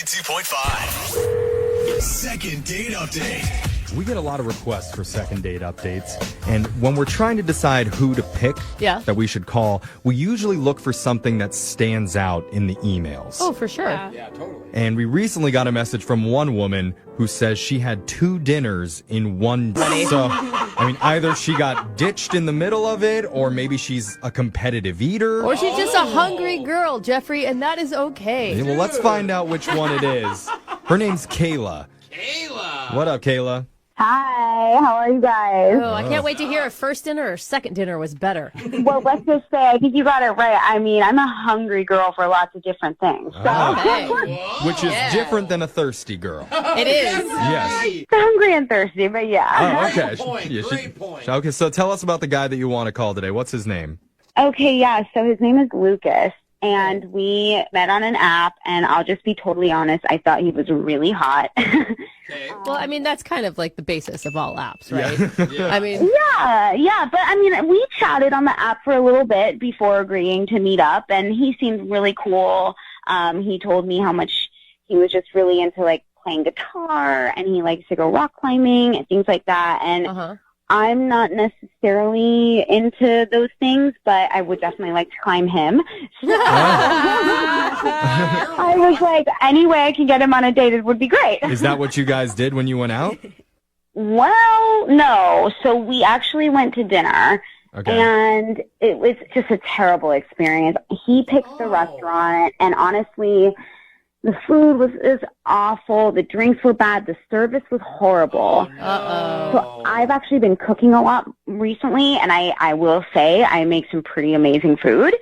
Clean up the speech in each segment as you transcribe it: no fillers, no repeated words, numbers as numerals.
92.5. Second date update. We get a lot of requests for second date updates, and when we're trying to decide who to pick that we should call, we usually look for something that stands out in the emails. Oh, for sure. Yeah, totally. And we recently got a message from one woman who says she had 2 dinners in one day. So, I mean, either she got ditched in the middle of it, or maybe she's a competitive eater. Or she's just a hungry girl, Jeffrey, and that is okay. Well, let's find out which one it is. Her name's Kayla. Kayla! What up, Kayla? Hi, how are you guys? Oh, I can't wait to hear if first dinner or second dinner was better. Well, let's just say I think you got it right. I mean, I'm a hungry girl for lots of different things. So. Which is different than a thirsty girl. It is. Yes. Hungry and thirsty, but yeah. Oh, okay. Great point. Okay, so tell us about the guy that you want to call today. What's his name? Okay, yeah, so his name is Lucas, and we met on an app, and I'll just be totally honest, I thought he was really hot. Okay. Well, I mean, that's kind of like the basis of all apps, right? Yeah. I mean, Yeah, but I mean, we chatted on the app for a little bit before agreeing to meet up, and he seemed really cool. He told me how much he was just really into, like, playing guitar, and he likes to go rock climbing and things like that, and I'm not necessarily into those things, but I would definitely like to climb him. So I was like, any way I can get him on a date, it would be great. Is that what you guys did when you went out? Well, no. So we actually went to dinner, and it was just a terrible experience. He picked the restaurant, and honestly, the food was awful. The drinks were bad. The service was horrible. So I've actually been cooking a lot recently, and I will say I make some pretty amazing food.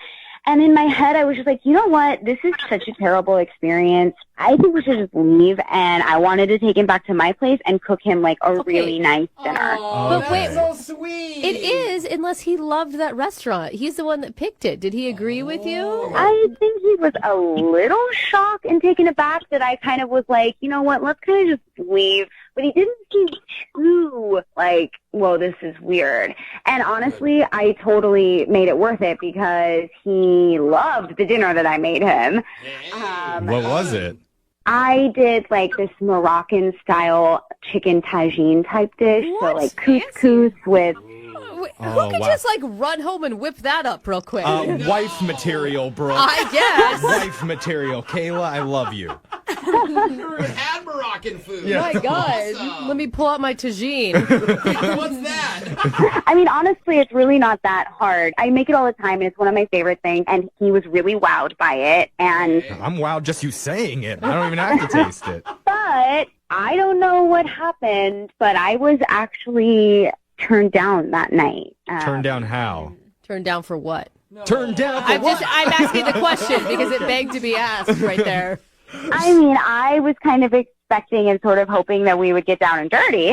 And in my head, I was just like, you know what? This is such a terrible experience. I think we should just leave. And I wanted to take him back to my place and cook him like a really nice dinner. Oh, But wait, that's so sweet. it is, unless he loved that restaurant. He's the one that picked it. Did he agree with you? I think he was a little shocked and taken aback that I kind of was like, you know what, let's kind of just leave. But he didn't seem too like, whoa, this is weird. And honestly, I totally made it worth it because he loved the dinner that I made him. What was it? I did like this Moroccan style chicken tagine type dish. So like couscous with... Who could just like run home and whip that up real quick? Wife material, bro. I guess. Wife material. Kayla, I love you. You had Moroccan food. Yeah. My God. Awesome. Let me pull out my tagine. What's that? I mean, honestly, it's really not that hard. I make it all the time, and it's one of my favorite things, and he was really wowed by it. And I'm wowed just you saying it. I don't even have to taste it. But I don't know what happened, but I was actually turned down that night. Turned down how? Turned down for what? Turned down for I'm asking the question because it begged to be asked right there. I mean, I was kind of expecting and sort of hoping that we would get down and dirty.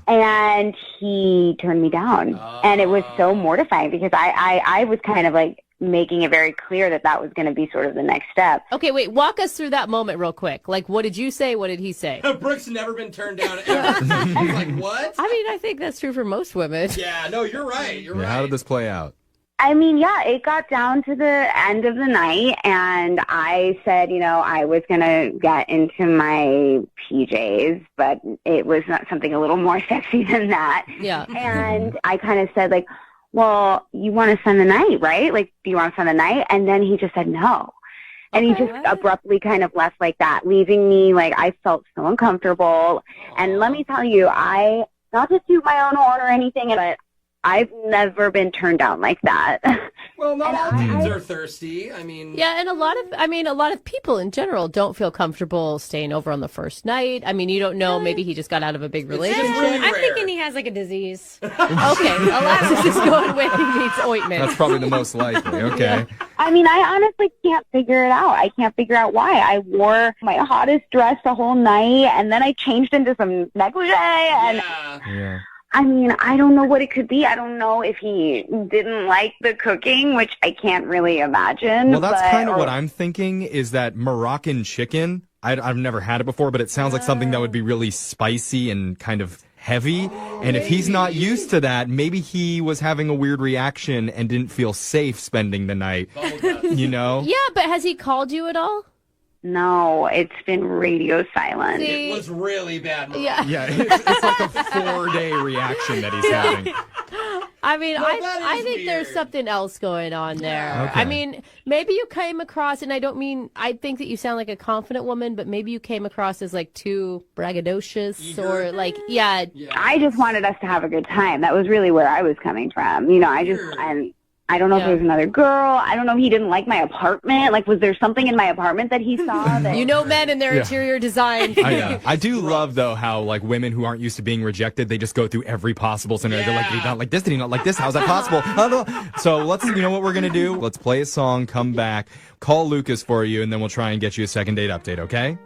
And he turned me down. And it was so mortifying because I was kind of like making it very clear that that was going to be sort of the next step. Okay, wait, walk us through that moment real quick. Like, what did you say? What did he say? Brooke's never been turned down ever. He's like, what? I mean, I think that's true for most women. Yeah, no, you're right. You're right. How did this play out? I mean, yeah, it got down to the end of the night, and I said, you know, I was going to get into my PJs, but it was not something a little more sexy than that. Yeah. And I kind of said, like, well, you want to spend the night, right? Like, do you want to spend the night? And then he just said no. And he just abruptly kind of left like that, leaving me, like, I felt so uncomfortable. And let me tell you, not to toot my own horn or anything, but I've never been turned down like that. Well, not all dudes are thirsty. I mean... Yeah, and a lot of people in general don't feel comfortable staying over on the first night. I mean, you don't know, maybe he just got out of a big relationship. really I'm rare. thinking he has like a disease. Okay, Alexis is going with he needs ointment. That's probably the most likely. Okay. I mean, I honestly can't figure it out. I can't figure out why. I wore my hottest dress the whole night, and then I changed into some negligee, and... Yeah. I mean, I don't know what it could be. I don't know if he didn't like the cooking, which I can't really imagine. Well, that's kind of what I'm thinking is that Moroccan chicken. I've never had it before, but it sounds like something that would be really spicy and kind of heavy. And if he's not used to that, maybe he was having a weird reaction and didn't feel safe spending the night. You know? Yeah, but has he called you at all? No, it's been radio silent. See? It was really bad. Mariah. Yeah. Yeah, it's like a 4-day reaction that he's having. I mean, No, that I is think there's weird. something else going on there. Okay. I mean, maybe you came across, and I think that you sound like a confident woman, but maybe you came across as like too braggadocious or like, yeah. I just wanted us to have a good time. That was really where I was coming from. I don't know if there was another girl. I don't know if he didn't like my apartment. Like, was there something in my apartment that he saw that... You know men and their interior design. I do love, though, how, like, women who aren't used to being rejected, they just go through every possible scenario. They're like, did he not like this? Did he not like this? How's that possible? So you know what we're going to do? Let's play a song, come back, call Lucas for you, and then we'll try and get you a second date update, okay?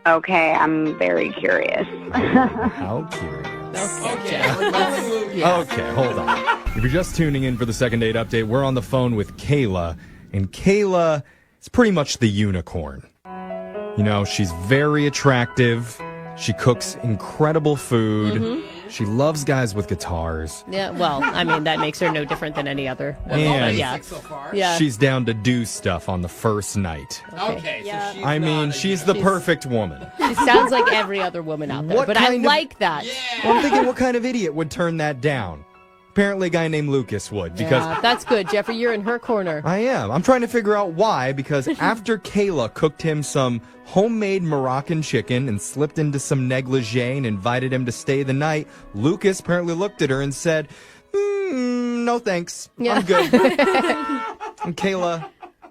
Okay, I'm very curious. How curious. Okay, hold on. If you're just tuning in for the second date update, we're on the phone with Kayla, and Kayla is pretty much the unicorn. You know, she's very attractive. She cooks incredible food. Mm-hmm. She loves guys with guitars. Yeah, well, I mean, that makes her no different than any other woman. And Yeah. So far. Yeah. she's down to do stuff on the first night. Okay. Yeah. So she's I mean, not a- she's the perfect woman. She sounds like every other woman out there, What but I kind of- like that. Well, I'm thinking, what kind of idiot would turn that down? Apparently a guy named Lucas would, because Yeah, that's good, Jeffrey. You're in her corner. I am. I'm trying to figure out why, because after Kayla cooked him some homemade Moroccan chicken and slipped into some negligee and invited him to stay the night, Lucas apparently looked at her and said, no thanks. I'm good. And Kayla,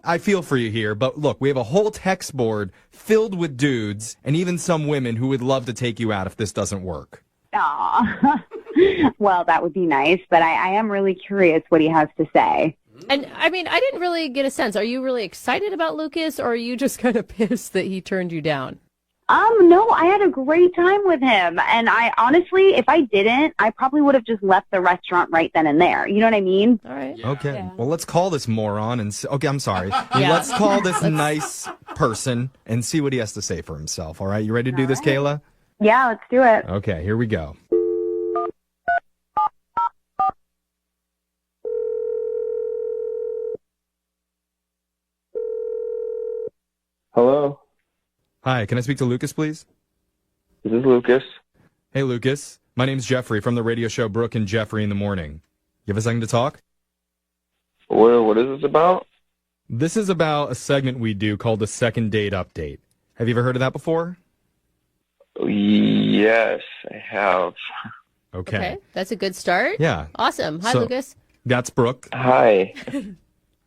I feel for you here, but look, we have a whole text board filled with dudes and even some women who would love to take you out if this doesn't work. Aw. Well, that would be nice, but I am really curious what he has to say. And I mean, I didn't really get a sense. Are you really excited about Lucas, or are you just kind of pissed that he turned you down? No, I had a great time with him. And I honestly, if I didn't, I probably would have just left the restaurant right then and there. You know what I mean? All right. Okay. Well, let's call this moron and okay, I'm sorry. Yeah. Let's call this nice person and see what he has to say for himself. All right. You ready to do this, Kayla? Yeah, let's do it. Okay, here we go. Hello, Hi, can I speak to Lucas, please? this is Lucas. Hey, Lucas. My name's Jeffrey from the radio show Brooke and Jeffrey in the Morning. You have a second to talk? What is this about? This is about a segment we do called the Second Date Update. Have you ever heard of that before? Yes, I have. Okay. That's a good start. Yeah. Awesome. Hi, So- Lucas. That's Brooke. Hi.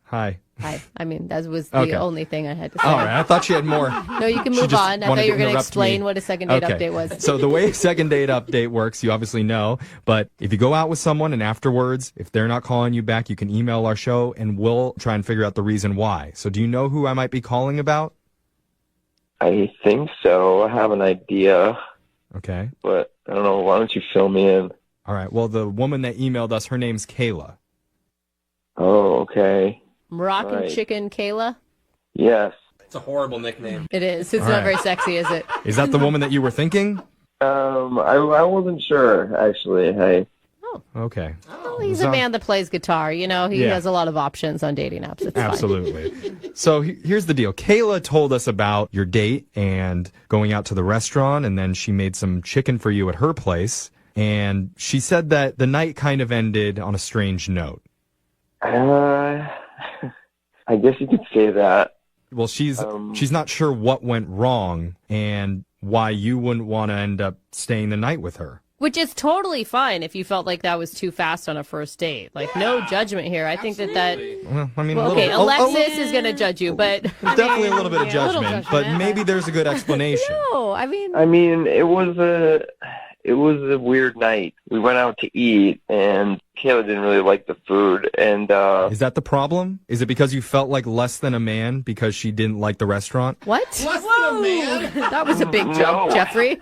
Hi. Hi. I mean, that was the Okay. only thing I had to say. All right. I thought she had more. No, you can She move just on. I wanted thought you were to going to interrupt explain me. what a second date Okay. update was. So the way a second date update works, you obviously know, but if you go out with someone and afterwards, if they're not calling you back, you can email our show and we'll try and figure out the reason why. So do you know who I might be calling about? I think so. I have an idea, Okay. but I don't know. Why don't you fill me in? All right. Well, the woman that emailed us, her name's Kayla. Oh, okay. Moroccan Right. chicken Kayla? Yes. It's a horrible nickname. It is. It's All not right. very sexy, is it? Is that the woman that you were thinking? I wasn't sure actually. Okay. Well, he's So- a man that plays guitar. You know, he Yeah. has a lot of options on dating apps. It's fine. Absolutely. So here's the deal. Kayla told us about your date and going out to the restaurant, and then she made some chicken for you at her place. And she said that the night kind of ended on a strange note. I guess you could say that. Well, she's not sure what went wrong and why you wouldn't want to end up staying the night with her. Which is totally fine if you felt like that was too fast on a first date. Like, no judgment here. I think that Well, I mean, Well, a okay, little, Alexis is going to judge you, but definitely a little bit of judgment, judgment, but yeah. maybe there's a good explanation. no, I mean, I mean, it was a weird night. We went out to eat, and Kayla didn't really like the food, and Is that the problem? Is it because you felt like less than a man because she didn't like the restaurant? what? Less than a man. That was a big jump, No. Jeffrey.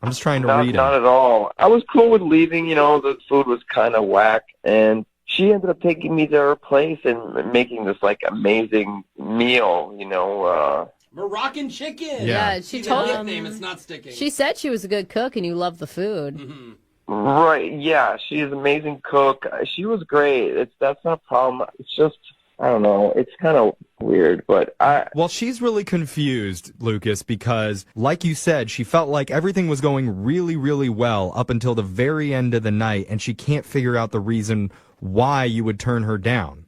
I'm just trying to not, read not it. at all. I was cool with leaving. You know, the food was kind of whack, and she ended up taking me to her place and making this like amazing meal. You know, Moroccan chicken. Yeah. She See, the told nickname. It's not sticking. She said she was a good cook and you loved the food. right? Yeah, she's an amazing cook. She was great. That's not a problem. It's just I don't know. It's kind of weird, but Well, she's really confused, Lucas, because like you said, she felt like everything was going really, really well up until the very end of the night, and she can't figure out the reason why you would turn her down.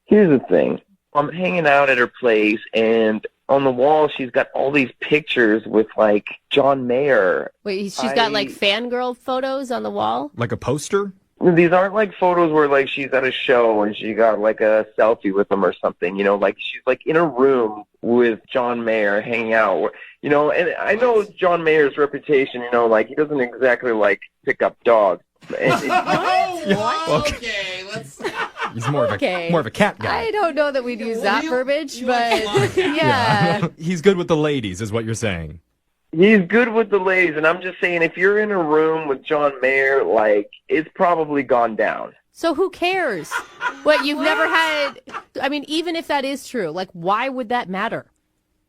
Here's the thing. I'm hanging out at her place, and on the wall, she's got all these pictures with, like, John Mayer. Wait, she's got like fangirl photos on the wall? Like a poster? These aren't like photos where like she's at a show and she got like a selfie with him or something, you know, like she's like in a room with John Mayer hanging out, you know, and I know John Mayer's reputation, you know, like he doesn't exactly like pick up dogs. Okay, let's... He's more of a cat guy. I don't know that we'd use that verbiage, but yeah. He's good with the ladies, is what you're saying. He's good with the ladies, and I'm just saying, if you're in a room with John Mayer, like, it's probably gone down. So who cares? What, you've never had... I mean, even if that is true, like, why would that matter?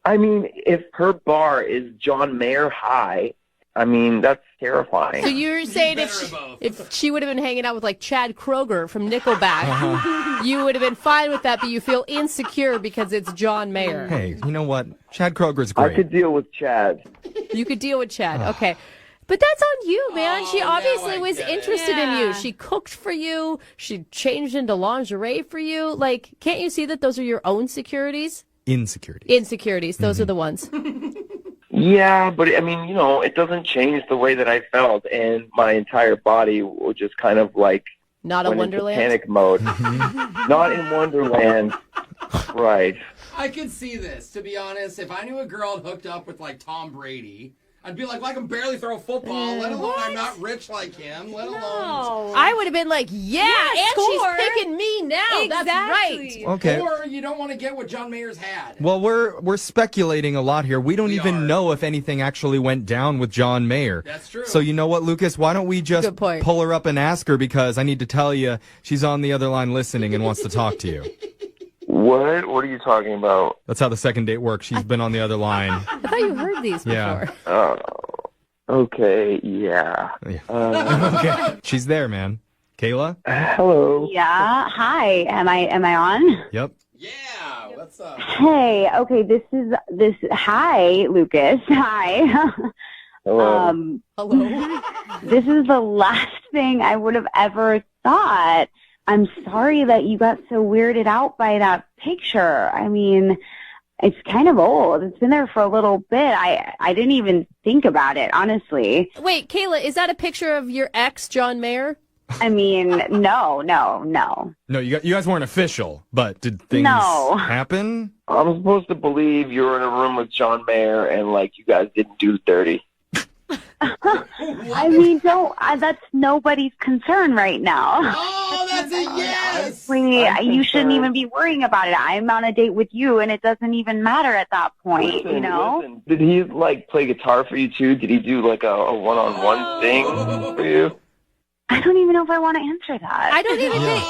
I mean, if her bar is John Mayer high, I mean, that's terrifying. So you're saying if she would have been hanging out with, like, Chad Kroeger from Nickelback, you would have been fine with that, but you feel insecure because it's John Mayer. Hey, you know what? Chad Kroger's great. I could deal with Chad. You could deal with Chad. Okay. But that's on you, man. She obviously was interested in you. She cooked for you. She changed into lingerie for you. Like, can't you see that those are your own securities? Insecurities. Those are the ones. Yeah, but I mean, you know, it doesn't change the way that I felt, and my entire body was just kind of like not a Wonderland panic mode. Not in Wonderland, right? I could see this. To be honest, if I knew a girl had hooked up with like Tom Brady, I'd be like, well, I can barely throw a football, let alone I'm not rich like him, let alone... I would have been like, and score. she's picking me now. Exactly. That's right. Okay. Or you don't want to get what John Mayer's had. Well, we're speculating a lot here. We don't even know if anything actually went down with John Mayer. That's true. So you know what, Lucas? Why don't we just pull her up and ask her, because I need to tell you she's on the other line listening and wants to talk to you. What? What are you talking about? That's how the second date works. She's been on the other line. I thought you heard these before. Oh, okay, yeah. Okay. She's there, man. Kayla? Hello. Yeah. Hi. Am I on? Yep. Yeah, what's up? Hey. Okay. This. Hi, Lucas. Hi. Hello. Hello? This is the last thing I would have ever thought. I'm sorry that you got so weirded out by that picture. I mean, it's kind of old. It's been there for a little bit. I didn't even think about it, honestly. Wait, Kayla, is that a picture of your ex, John Mayer? I mean, no. No, you guys weren't official, but did things happen? I'm supposed to believe you were in a room with John Mayer and, like, you guys didn't do dirty. I mean, that's nobody's concern right now. Oh, that's a yes! You shouldn't even be worrying about it. I'm on a date with you, and it doesn't even matter at that point, you know? Listen. Did he, like, play guitar for you, too? Did he do, like, a one-on-one thing for you? I don't even know if I want to answer that. I don't even think...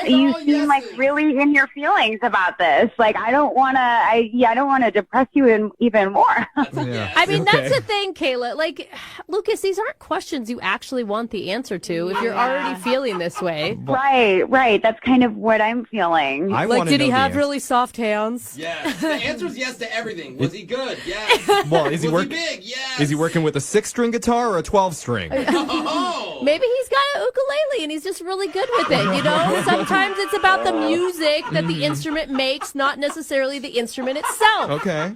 You seem like really in your feelings about this. Like, I don't want to depress you even more. I mean, that's the thing, Kayla. Like, Lucas, these aren't questions you actually want the answer to if you're already feeling this way. Right. That's kind of what I'm feeling. Like, did he have really soft hands? Yes. The answer is yes to everything. Was he good? Yes. Well, is he Was he big? Yes. Is he working with a 6-string guitar or a 12-string? Oh. Maybe he's got an ukulele and he's just really good with it, you know? Sometimes it's about the music that the instrument makes, not necessarily the instrument itself. Okay.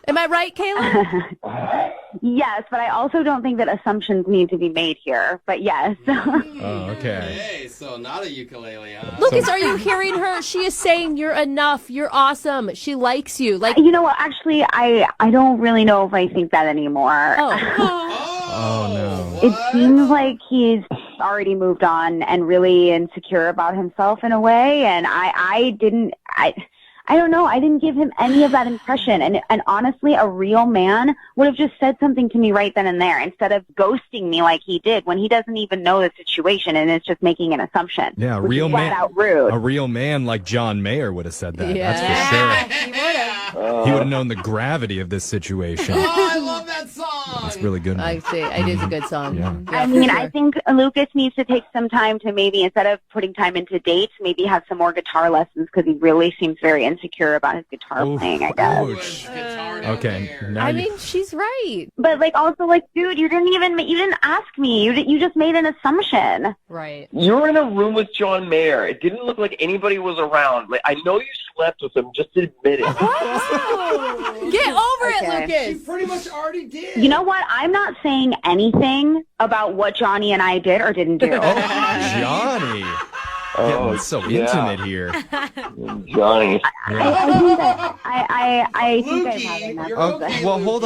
Am I right, Kayla? Yes, but I also don't think that assumptions need to be made here. But yes. Oh, okay. Hey, so not a ukulele, huh? Lucas, are you hearing her? She is saying you're enough. You're awesome. She likes you. Like, you know what? Actually, I don't really know if I think that anymore. Oh, no. It seems like he's already moved on and really insecure about himself in a way, and I don't know. I didn't give him any of that impression. And honestly, a real man would have just said something to me right then and there instead of ghosting me like he did when he doesn't even know the situation and is just making an assumption. Yeah, a real man. Out rude. A real man like John Mayer would have said that. Yeah. That's for sure. He would have known the gravity of this situation. Oh, I love that song. It's really good. I see. It is a good song. Yeah. I mean, I think Lucas needs to take some time to maybe, instead of putting time into dates, maybe have some more guitar lessons because he really seems very insecure about his guitar playing, I guess. Ouch. Okay. Now I mean, she's right. But like, also, like, dude, you didn't ask me. You just made an assumption. Right. You were in a room with John Mayer. It didn't look like anybody was around. Like, I know you slept with him. Just admit it. Get over it, Okay. Lucas. She pretty much already did. You know what? I'm not saying anything about what Johnny and I did or didn't do. Johnny. Getting so intimate here. Johnny. I think I'm Lukey, having that. you're Okay, well, hold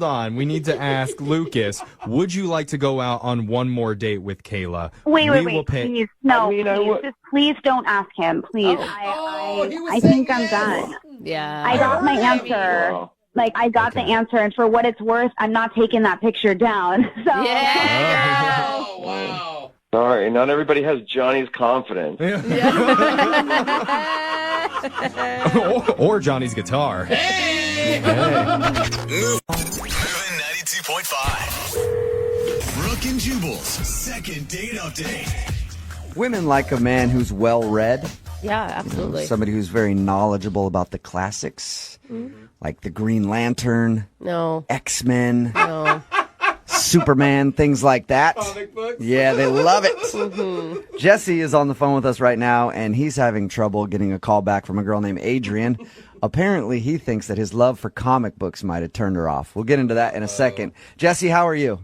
on. We need to ask Lucas, would you like to go out on one more date with Kayla? Wait, We will pay. please. No, I mean, I please, would- just please don't ask him, please. he was I saying think I'm yes. done. Yeah. I got my answer. Wow. Like, I got the answer, and for what it's worth, I'm not taking that picture down. So. Yeah. Oh, wow. Sorry, not everybody has Johnny's confidence. or Johnny's guitar. Hey. Moving 92.5. Brooke and Jubal's second date update. Women like a man who's well-read, Yeah, absolutely. somebody who's very knowledgeable about the classics, like the Green Lantern, No. X-Men, No. Superman, things like that. Yeah, they love it. Jesse is on the phone with us right now, and he's having trouble getting a call back from a girl named Adrian. Apparently, he thinks that his love for comic books might have turned her off. We'll get into that in a second. Jesse, how are you?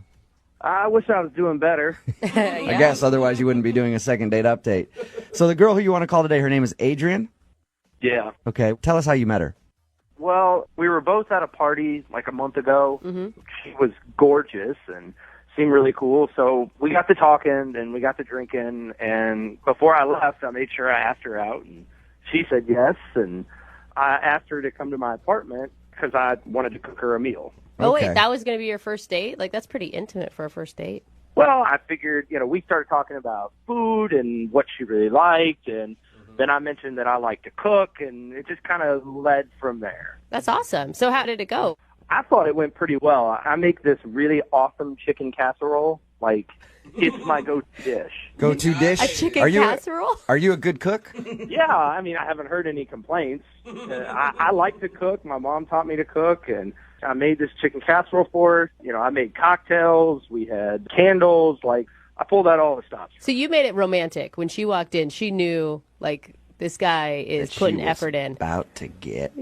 I wish I was doing better. I guess, otherwise you wouldn't be doing a second date update. So the girl who you want to call today, her name is Adrian? Yeah. Okay, tell us how you met her. Well, we were both at a party like a month ago. She was gorgeous and seemed really cool. So we got to talking and we got to drinking. And before I left, I made sure I asked her out. And she said yes. And I asked her to come to my apartment because I wanted to cook her a meal. Oh, Okay. wait, that was going to be your first date? Like, that's pretty intimate for a first date. Well, I figured, we started talking about food and what she really liked. And then I mentioned that I like to cook. And it just kind of led from there. That's awesome. So how did it go? I thought it went pretty well. I make this really awesome chicken casserole. Like, it's my go-to dish. Go-to dish? A chicken are you casserole? Are you a good cook? Yeah, I mean, I haven't heard any complaints. I like to cook. My mom taught me to cook, and I made this chicken casserole for her. I made cocktails. We had candles. Like, I pulled out all the stops. So you made it romantic. When she walked in, she knew, like, this guy is That putting she was effort in. About to get.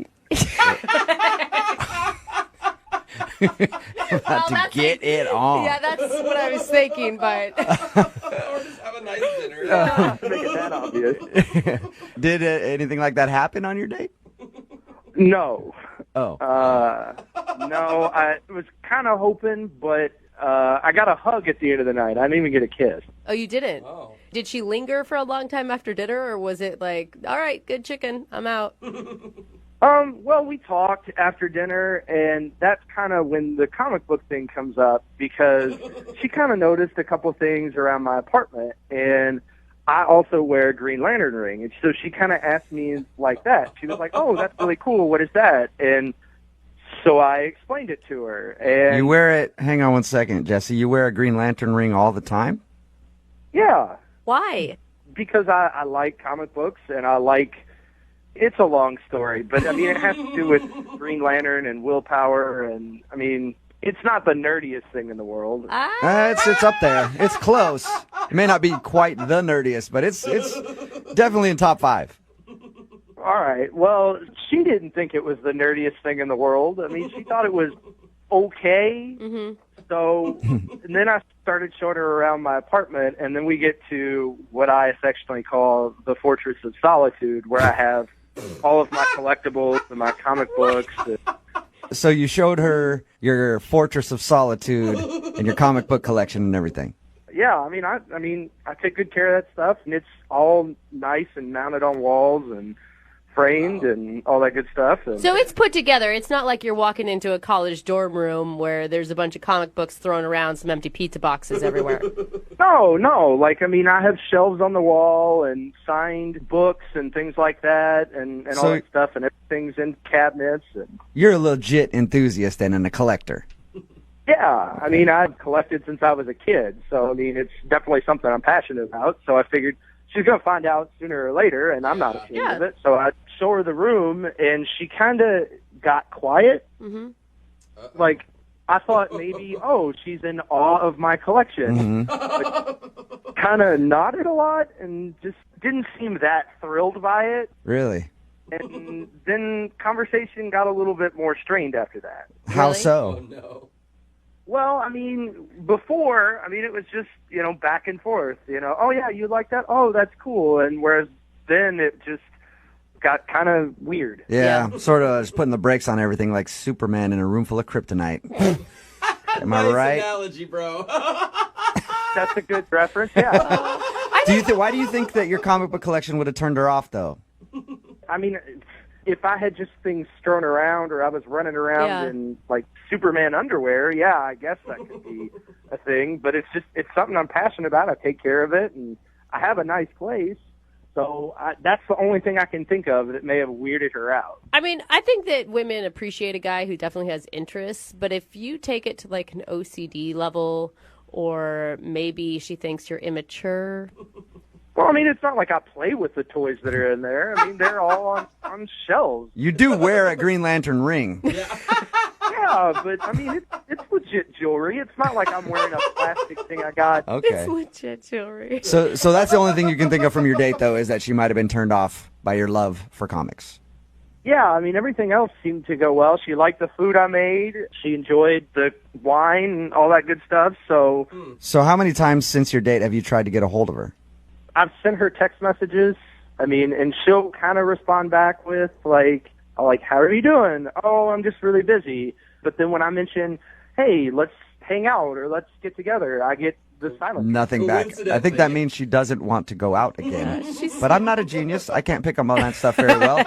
Get it on. Yeah, that's what I was thinking, but... Or just have a nice dinner. Make it that obvious. Did anything like that happen on your date? No. Oh. No, I was kind of hoping, but I got a hug at the end of the night. I didn't even get a kiss. Oh, you didn't? Oh. Did she linger for a long time after dinner, or was it like, all right, good chicken, I'm out? Well, we talked after dinner, and that's kind of when the comic book thing comes up, because she kind of noticed a couple things around my apartment, and I also wear a Green Lantern ring, and so she kind of asked me like that. She was like, oh, that's really cool, what is that? And so I explained it to her. And You wear it, hang on one second, Jesse. You wear a Green Lantern ring all the time? Yeah, Why? because I like comic books, and I like... It's a long story, but, I mean, it has to do with Green Lantern and willpower, and, I mean, it's not the nerdiest thing in the world. It's up there. It's close. It may not be quite the nerdiest, but it's definitely in top 5. All right. Well, she didn't think it was the nerdiest thing in the world. I mean, she thought it was okay. So, and then I started showing her around my apartment, and then we get to what I affectionately call the Fortress of Solitude, where I have all of my collectibles and my comic books. So you showed her your Fortress of Solitude and your comic book collection and everything. Yeah, I mean, I take good care of that stuff, and it's all nice and mounted on walls and framed and all that good stuff. And So it's put together. It's not like you're walking into a college dorm room where there's a bunch of comic books thrown around, some empty pizza boxes everywhere. No. Like, I mean, I have shelves on the wall and signed books and things like that and all So- that stuff, and everything's in cabinets. And You're a legit enthusiast and a collector. Yeah, I mean, I've collected since I was a kid, so I mean, it's definitely something I'm passionate about. So I figured she's going to find out sooner or later, and I'm not ashamed of it. So I show her the room, and she kind of got quiet. Mm-hmm. Like, I thought maybe, oh, she's in awe of my collection. Kind of nodded a lot and just didn't seem that thrilled by it. Really? And then conversation got a little bit more strained after that. How Really? so? Oh, no. Well, I mean, before, I mean, it was just, back and forth, oh, yeah, you like that? Oh, that's cool. And whereas then it just got kind of weird. Yeah, sort of just putting the brakes on everything like Superman in a room full of kryptonite. Am I Nice right? analogy, bro. That's a good reference, yeah. Why do you think that your comic book collection would have turned her off, though? I mean, if I had just things strewn around or I was running around in, like, Superman underwear, yeah, I guess that could be a thing. But it's something I'm passionate about. I take care of it, and I have a nice place. So that's the only thing I can think of that may have weirded her out. I mean, I think that women appreciate a guy who definitely has interests, but if you take it to like an OCD level, or maybe she thinks you're immature. Well, I mean, it's not like I play with the toys that are in there. I mean, they're all on shelves. You do wear a Green Lantern ring. Yeah, but I mean, it's legit jewelry. It's not like I'm wearing a plastic thing I got. Okay. It's legit jewelry. So that's the only thing you can think of from your date, though, is that she might have been turned off by your love for comics. Yeah, I mean, everything else seemed to go well. She liked the food I made. She enjoyed the wine and all that good stuff. So how many times since your date have you tried to get a hold of her? I've sent her text messages. I mean, and she'll kind of respond back with, like, how are you doing? Oh, I'm just really busy. But then when I mention, hey, let's hang out or let's get together, I get the silence. Nothing back. I think that means she doesn't want to go out again. But I'm not a genius. I can't pick up on that stuff very well.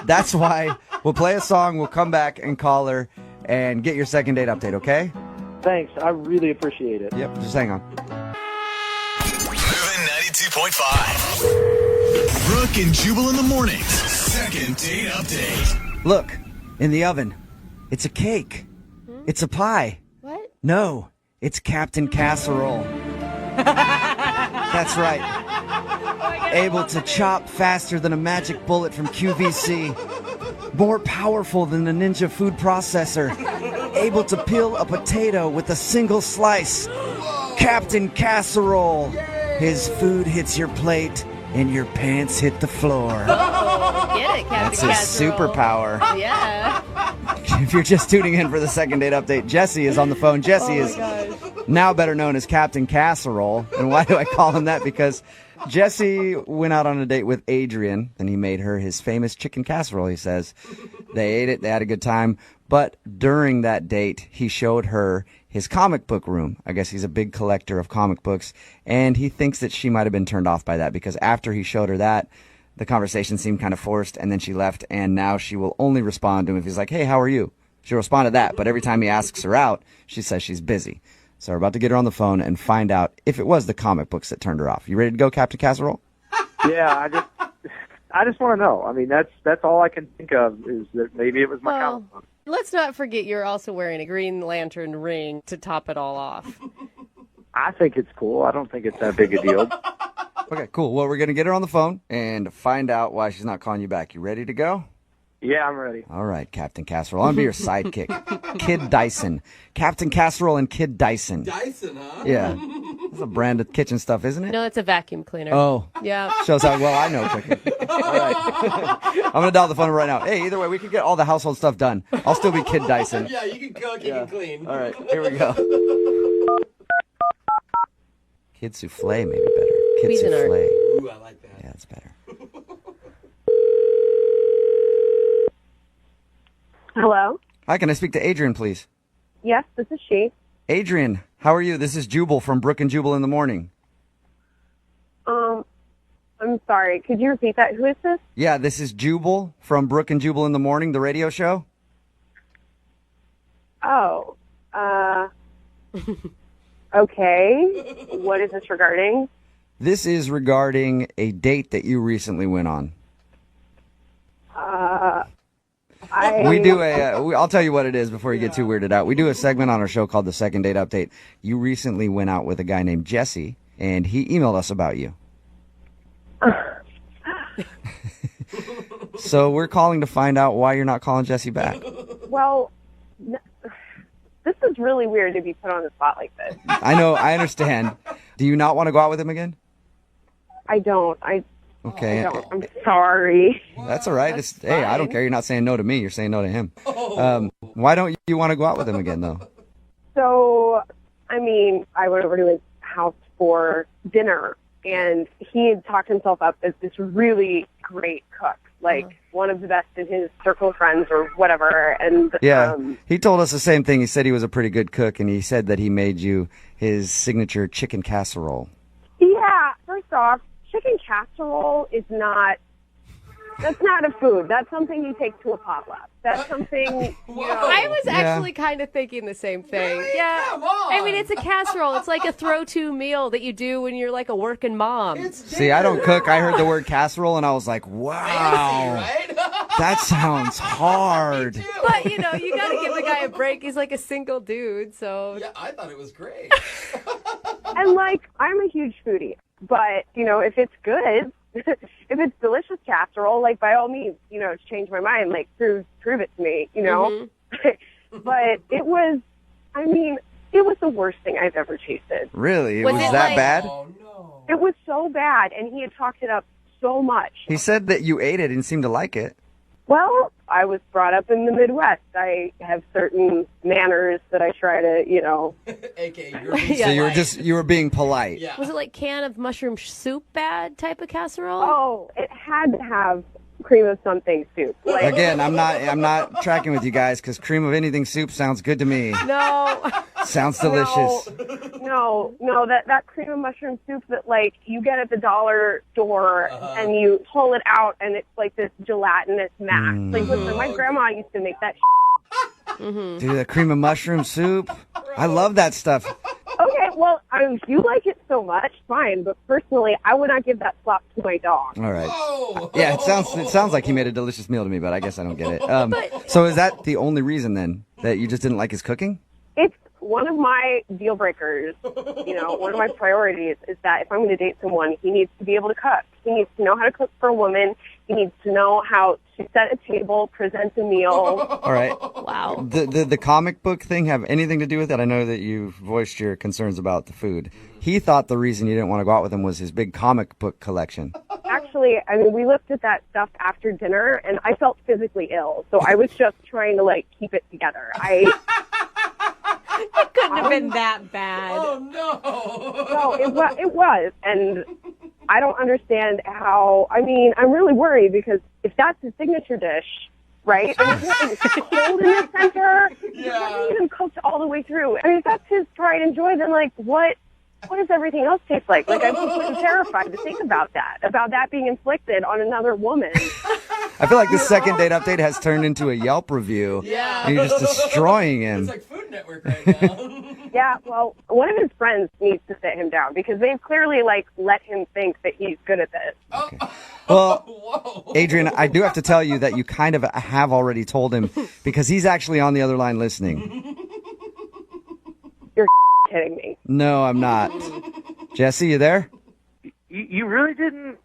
That's why we'll play a song, we'll come back and call her and get your second date update, okay? Thanks. I really appreciate it. Yep, just hang on. Moving 92.5. Brooke and Jubal in the mornings. Second date update. Look, in the oven. It's a cake. It's a pie. What? No, it's Captain Casserole. That's right. Able to chop faster than a magic bullet from QVC. More powerful than a ninja food processor. Able to peel a potato with a single slice. Captain Casserole. His food hits your plate and your pants hit the floor. Get it, Captain That's his Casserole. superpower. Yeah. If you're just tuning in for the second date update, Jesse is on the phone. Jesse is now better known as Captain Casserole. And why do I call him that? Because Jesse went out on a date with Adrian, and he made her his famous chicken casserole, he says. They ate it. They had a good time. But during that date, he showed her his comic book room. I guess he's a big collector of comic books, and he thinks that she might have been turned off by that because after he showed her that, the conversation seemed kind of forced, and then she left, and now she will only respond to him if he's like, hey, how are you? She'll respond to that, but every time he asks her out, she says she's busy. So we're about to get her on the phone and find out if it was the comic books that turned her off. You ready to go, Captain Casserole? Yeah, I just want to know. I mean, that's all I can think of is that maybe it was my comic book. Let's not forget you're also wearing a Green Lantern ring to top it all off. I think it's cool. I don't think it's that big a deal. Okay, cool. Well, we're going to get her on the phone and find out why she's not calling you back. You ready to go? Yeah, I'm ready. All right, Captain Casserole. I'm going to be your sidekick. Kid Dyson. Captain Casserole and Kid Dyson. Dyson, huh? Yeah. That's a brand of kitchen stuff, isn't it? No, it's a vacuum cleaner. Oh. Yeah. Shows how well I know cooking. All right. I'm going to dial the phone right now. Hey, either way, we can get all the household stuff done. I'll still be Kid Dyson. Yeah, you can cook, you can clean. All right, here we go. Kid Souffle may be better. Kid Cuisinart. Souffle. Ooh, I like that. Yeah, that's better. Hello? Hi, can I speak to Adrian, please? Yes, this is she. Adrian, how are you? This is Jubal from Brooke and Jubal in the morning. I'm sorry. Could you repeat that? Who is this? Yeah, this is Jubal from Brooke and Jubal in the morning, the radio show. Oh, okay. What is this regarding? This is We do I'll tell you what it is before you get too weirded out. We do a segment on our show called the Second Date Update. You recently went out with a guy named Jesse, and he emailed us about you. So we're calling to find out why you're not calling Jesse back. Well, this is really weird to be put on the spot like this. I know, I understand. Do you not want to go out with him again? I don't. Okay. I'm sorry. That's all right. Hey, I don't care. You're not saying no to me. You're saying no to him. Why don't you want to go out with him again, though? So, I went over to his house for dinner, and he had talked himself up as this really great cook, like one of the best in his circle of friends or whatever. And yeah, he told us the same thing. He said he was a pretty good cook, and he said that he made you his signature chicken casserole. Yeah, first off, chicken casserole is that's not a food. That's something you take to a potluck. That's something, I was actually kind of thinking the same thing. Really? Yeah. Come on. It's a casserole. It's like a throw-to meal that you do when you're like a working mom. See, I don't cook. I heard the word casserole, and I was like, wow. Right? That sounds hard. But, you got to give the guy a break. He's like a single dude, so. Yeah, I thought it was great. And, I'm a huge foodie. But, if it's good, if it's delicious casserole, by all means, change my mind, prove it to me, Mm-hmm. But it was the worst thing I've ever tasted. Really? It Was was it that bad? Oh, no. It was so bad, and he had talked it up so much. He said that you ate it and seemed to like it. Well, I was brought up in the Midwest. I have certain manners that I try to, AKA, you're So you were being polite. Yeah. Was it like can of mushroom soup bad type of casserole? Oh, it had to have cream of something soup. Again, I'm not tracking with you guys because cream of anything soup sounds good to me. No. Sounds delicious. No, that cream of mushroom soup that you get at the dollar store and you pull it out and it's like this gelatinous mass. Listen, my grandma used to make that. Mm-hmm. Dude, that cream of mushroom soup. I love that stuff. Okay, well, if you like it so much, fine. But personally, I would not give that slop to my dog. All right. Whoa. Yeah, it sounds like he made a delicious meal to me, but I guess I don't get it. So is that the only reason then that you just didn't like his cooking? It's one of my deal breakers. One of my priorities is that if I'm going to date someone, he needs to be able to cook. He needs to know how to cook for a woman. He needs to know how to set a table, present a meal. All right. Wow. The comic book thing have anything to do with it? I know that you voiced your concerns about the food. He thought the reason you didn't want to go out with him was his big comic book collection. Actually, we looked at that stuff after dinner, and I felt physically ill. So I was just trying to, keep it together. It couldn't have been that bad. Oh, no. No, it was. And I don't understand how. I'm really worried because if that's his signature dish, right? It's cold in the center. It wasn't even cooked all the way through. If that's his pride and joy, then, what does everything else taste like? I'm completely terrified to think about that being inflicted on another woman. I feel like the Second Date Update has turned into a Yelp review. Yeah. And you're just destroying him. It's like Food Network right now. Yeah, well, one of his friends needs to sit him down because they've clearly, let him think that he's good at this. Okay. Well, Whoa. Adrian, I do have to tell you that you kind of have already told him because he's actually on the other line listening. You're kidding me. No, I'm not. Jesse, you there? You really didn't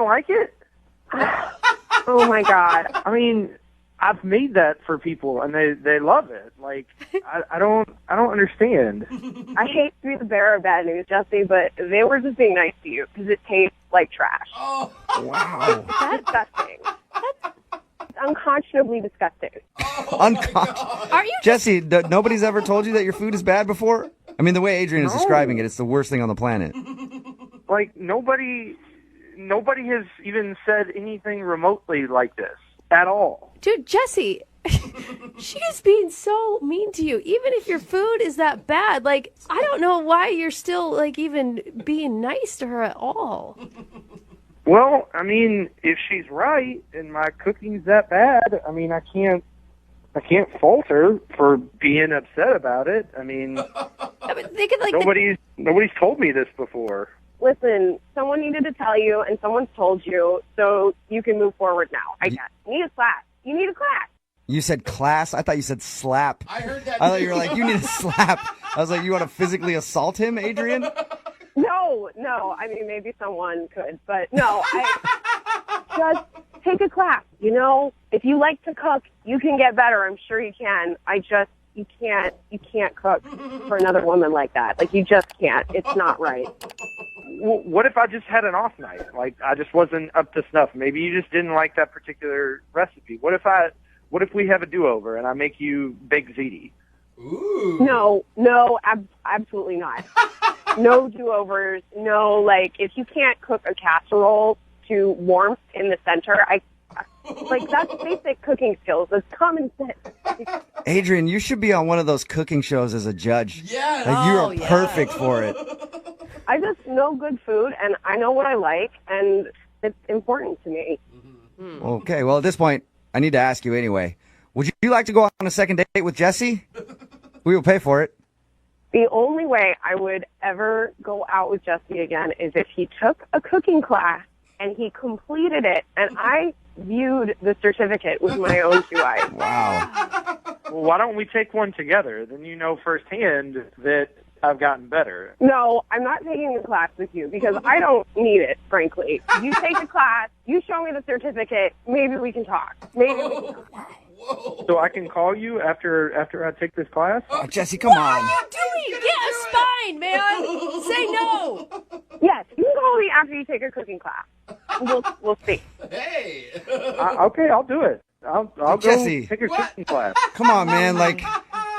like it? Oh my God. I've made that for people and they love it. I don't understand. I hate to be the bearer of bad news, Jesse, but they were just being nice to you because it tastes like trash. Oh. Wow. That's disgusting. It's unconscionably disgusting. Are you Jesse, nobody's ever told you that your food is bad before? The way Adrian is describing it, it's the worst thing on the planet. Nobody has even said anything remotely like this at all. Dude, Jesse, she's being so mean to you. Even if your food is that bad, I don't know why you're still, even being nice to her at all. Well, if she's right and my cooking's that bad, I can't fault her for being upset about it. They could, nobody's told me this before. Listen, someone needed to tell you, and someone's told you, so you can move forward now. I guess. You need a class. You need a class. You said class? I thought you said slap. I heard that. I thought you were like, you need a slap. I was like, you want to physically assault him, Adrian? No. I mean, maybe someone could, but no. I just take a class. You know, if you like to cook, you can get better. I'm sure you can. You can't cook for another woman like that. Like, you just can't. It's not right. What if I just had an off night? Like, I just wasn't up to snuff. Maybe you just didn't like that particular recipe. What if we have a do-over and I make you baked ziti? Ooh. No, absolutely not. No do-overs. No, like, if you can't cook a casserole to warmth in the center, that's basic cooking skills. It's common sense. Adrian, you should be on one of those cooking shows as a judge. Yes. Like, you are perfect for it. I just know good food, and I know what I like, and it's important to me. Okay, well, at this point, I need to ask you anyway. Would you like to go on a second date with Jesse? We will pay for it. The only way I would ever go out with Jesse again is if he took a cooking class and he completed it, and I viewed the certificate with my own two eyes. Wow. Well, why don't we take one together? Then you know firsthand that I've gotten better. No, I'm not taking a class with you because I don't need it, frankly. You take a class, you show me the certificate, maybe we can talk. Whoa. So I can call you after I take this class? Jesse, come on. What are you doing? Get a spine, man. Say no. Yes, you can call me after you take a cooking class. We'll see. Hey. Okay, I'll do it. I'll go Jesse. take a cooking class. Come on, man. Like,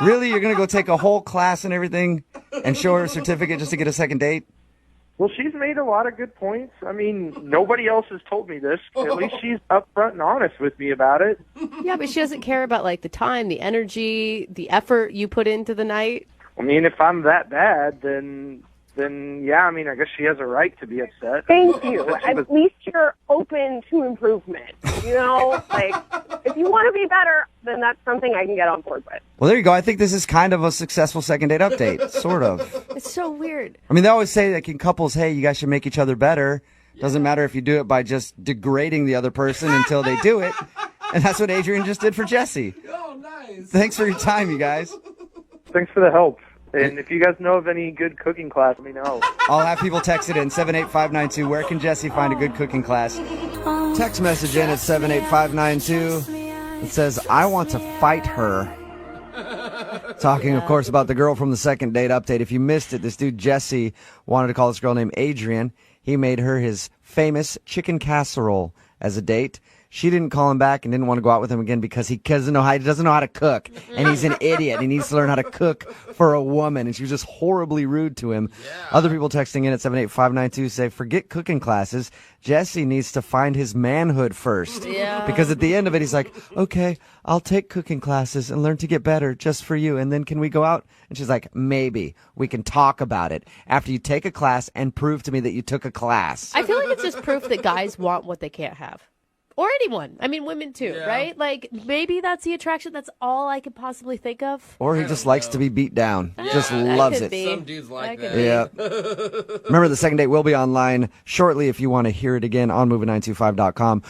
really? You're going to go take a whole class and everything and show her a certificate just to get a second date? Well, she's made a lot of good points. I mean, nobody else has told me this. At least she's upfront and honest with me about it. Yeah, but she doesn't care about, like, the time, the energy, the effort you put into the night. I mean, if I'm that bad, then yeah, I mean, I guess she has a right to be upset. Thank you. At least you're open to improvement. You know, like, if you want to be better, then that's something I can get on board with. Well, there you go. I think this is kind of a successful second date update, sort of. It's so weird. I mean, they always say, like, in couples, hey, you guys should make each other better. Doesn't matter if you do it by just degrading the other person until they do it. And that's what Adrian just did for Jesse. Oh, nice. Thanks for your time, you guys. Thanks for the help. And if you guys know of any good cooking class, let me know. I'll have people text it in 78592. Where can Jesse find a good cooking class? Text message in at 78592. It says, I want to fight her. Talking, of course, about the girl from the second date update. If you missed it, this dude Jesse wanted to call this girl named Adrian. He made her his famous chicken casserole as a date. She didn't call him back and didn't want to go out with him again because he doesn't know how to cook. And he's an idiot. He needs to learn how to cook for a woman. And she was just horribly rude to him. Yeah. Other people texting in at 78592 say, forget cooking classes. Jesse needs to find his manhood first. Yeah. Because at the end of it, he's like, okay, I'll take cooking classes and learn to get better just for you. And then can we go out? And she's like, maybe. We can talk about it after you take a class and prove to me that you took a class. I feel like it's just proof that guys want what they can't have. Or anyone. I mean, women too, right? Like, maybe that's the attraction. That's all I could possibly think of. Or he just likes to be beat down. Just loves it. Some dudes like that. Yeah. Remember, the second date will be online shortly if you want to hear it again on moving925.com.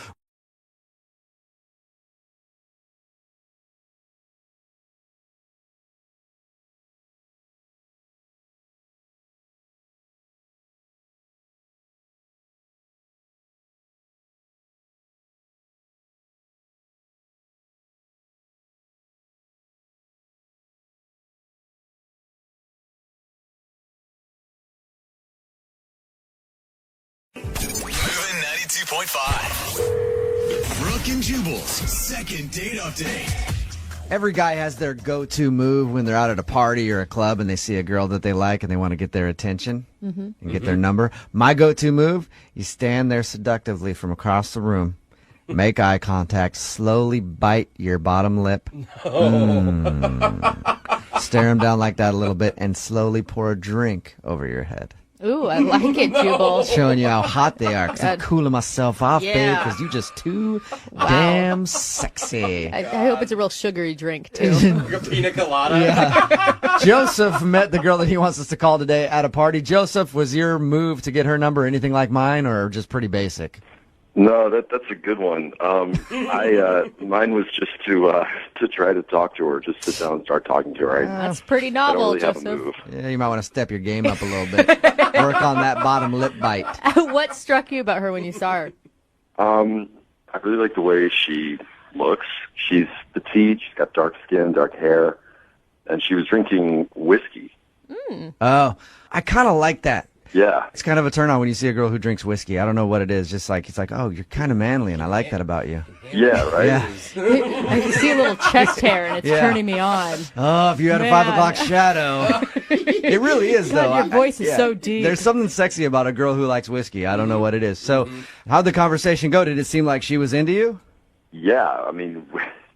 Moving 92.5. Brooke and Jubal's second date update. Every guy has their go-to move when they're out at a party or a club and they see a girl that they like and they want to get their attention and get their number. My go-to move, you stand there seductively from across the room, make eye contact, slowly bite your bottom lip, stare him down like that a little bit, and slowly pour a drink over your head. Ooh, I like it, Jubal. Showing you how hot they are because I'm cooling myself off, babe, because you're just too damn sexy. I hope it's a real sugary drink, too. Like a pina colada. Yeah. Joseph met the girl that he wants us to call today at a party. Joseph, was your move to get her number anything like mine or just pretty basic? No, that's a good one. Mine was just to try to talk to her, just sit down and start talking to her. That's pretty I don't novel, really have a Joseph. move. Yeah, you might want to step your game up a little bit. Work on that bottom lip bite. What struck you about her when you saw her? I really like the way she looks. She's petite. She's got dark skin, dark hair, and she was drinking whiskey. Oh, I kind of like that. Yeah. It's kind of a turn on when you see a girl who drinks whiskey. I don't know what it is. Just like, it's like, oh, you're kind of manly, and I like that about you. Yeah, right? Yeah. I can see a little chest hair, and it's Yeah. turning me on. Oh, if you had a 5 o'clock shadow. It really is, though. God, your voice is so deep. There's something sexy about a girl who likes whiskey. I don't know what it is. So, how'd the conversation go? Did it seem like she was into you? Yeah, I mean,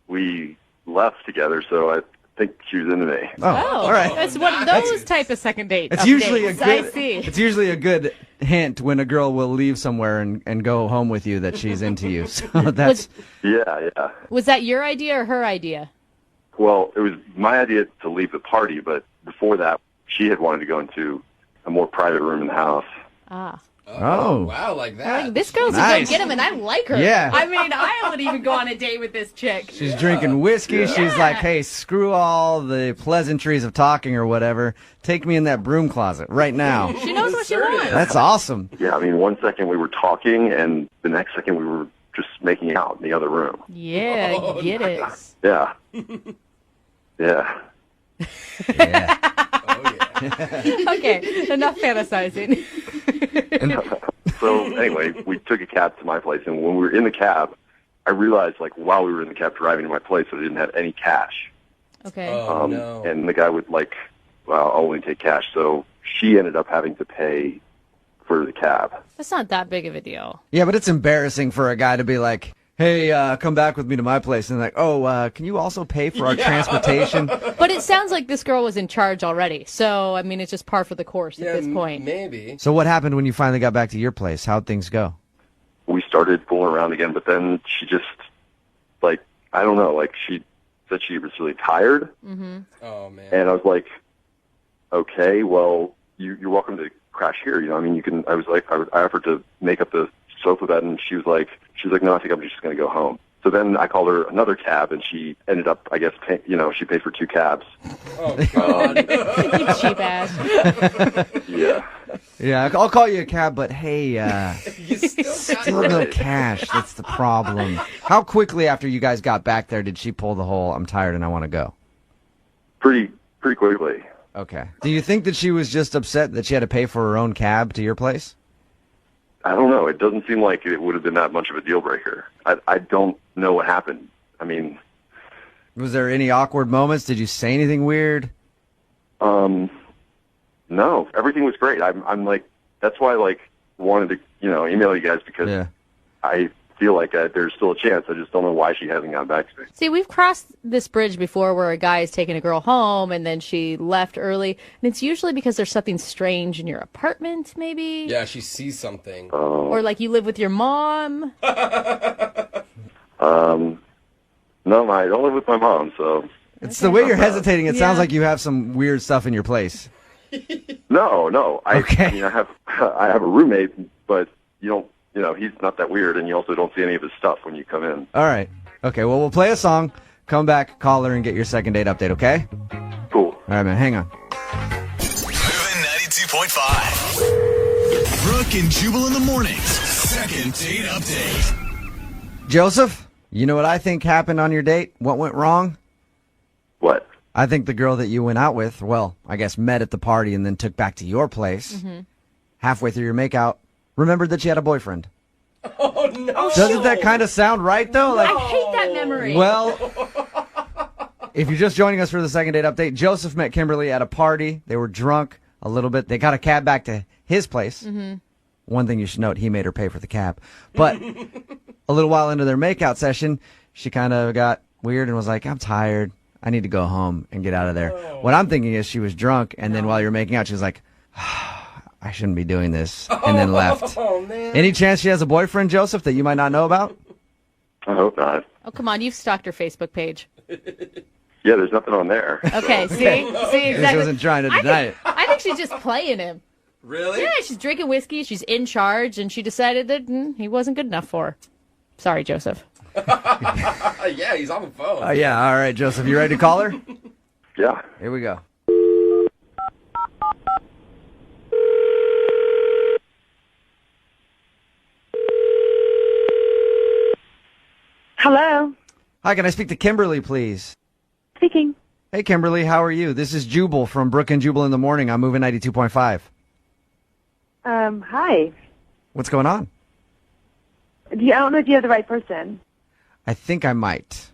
we left together, so I think she was into me. Oh, all right. It's one of those type of second date It's updates. usually a I good. see. It's usually a good hint when a girl will leave somewhere and go home with you that she's into you. So that's Yeah. Was that your idea or her idea? Well, it was my idea to leave the party, but before that, she had wanted to go into a more private room in the house. Ah. Oh. Wow, like I that. mean, this girl's a Nice. go get him, and I like her. Yeah. I mean, I would even go on a date with this chick. she's drinking whiskey. She's like, hey, screw all the pleasantries of talking or whatever. Take me in that broom closet right now. She knows what she wants. That's awesome. Yeah, I mean, one second we were talking, and the next second we were just making out in the other room. Yeah, get it. Yeah. Yeah. Yeah. Okay, enough fantasizing. So anyway, we took a cab to my place, and when we were in the cab, I realized, like, while we were in the cab driving to my place, that I didn't have any cash. Okay. Oh, no. And the guy would, like, well, I'll only take cash. So she ended up having to pay for the cab. That's not that big of a deal. Yeah, but it's embarrassing for a guy to be like, hey, come back with me to my place. And like, oh, can you also pay for our transportation? But it sounds like this girl was in charge already. So, I mean, it's just par for the course at this point. Maybe. So what happened when you finally got back to your place? How'd things go? We started fooling around again, but then she just, like, I don't know, like, she said she was really tired. Oh, man. And I was like, okay, well, you're welcome to crash here. You know, I mean, you can. I was like, I offered to make up the sofa bed, and she was like, no, I think I'm just going to go home. So then I called her another cab, and she ended up, I guess, she paid for 2 cabs. Oh, God. You cheap ass. Yeah. Yeah, I'll call you a cab, but hey, You still no cash. That's the problem. How quickly after you guys got back there did she pull the whole, I'm tired and I want to go? Pretty quickly. Okay. Do you think that she was just upset that she had to pay for her own cab to your place? I don't know. It doesn't seem like it would have been that much of a deal breaker. I don't know what happened. I mean, Was there any awkward moments? Did you say anything weird? no, everything was great. I'm like, that's why I like wanted to, email you guys because Yeah. I feel like there's still a chance. I just don't know why she hasn't gotten back to me. See, we've crossed this bridge before where a guy is taking a girl home and then she left early. And it's usually because there's something strange in your apartment, maybe. Yeah, she sees something. Or like you live with your mom. No, I don't live with my mom, so It's the way you're hesitating. It sounds Yeah. like you have some weird stuff in your place. no. Okay. I mean, I have a roommate, but you don't. He's not that weird, and you also don't see any of his stuff when you come in. All right. Okay, well, we'll play a song, come back, call her, and get your second date update, okay? Cool. All right, man, hang on. Moving 92.5. Brooke and Jubal in the mornings. Second date update. Joseph, you know what I think happened on your date? What went wrong? What? I think the girl that you went out with, well, I guess met at the party and then took back to your place, halfway through your makeout, remembered that she had a boyfriend. Oh, no. Doesn't that kind of sound right, though? Like, I hate that memory. well, if you're just joining us for the second date update, Joseph met Kimberly at a party. They were drunk a little bit. They got a cab back to his place. One thing you should note, he made her pay for the cab. But a little while into their makeout session, she kind of got weird and was like, I'm tired. I need to go home and get out of there. What I'm thinking is she was drunk, and then while you're making out, she was like, I shouldn't be doing this, and then left. Oh, man. Any chance she has a boyfriend, Joseph, that you might not know about? I hope not. Oh, come on. You've stalked her Facebook page. Yeah, there's nothing on there. Okay, see? See, She exactly. wasn't trying to deny it. I think she's just playing him. Really? Yeah, she's drinking whiskey. She's in charge, and she decided that he wasn't good enough for her. Sorry, Joseph. Yeah, he's on the phone. Yeah, all right, Joseph, you ready to call her? Yeah. Here we go. Hello. Hi, can I speak to Kimberly, please? Speaking. Hey, Kimberly, how are you? This is Jubal from Brooke and Jubal in the Morning. I'm moving 92.5. Hi. What's going on? I don't know if you have the right person. I think I might.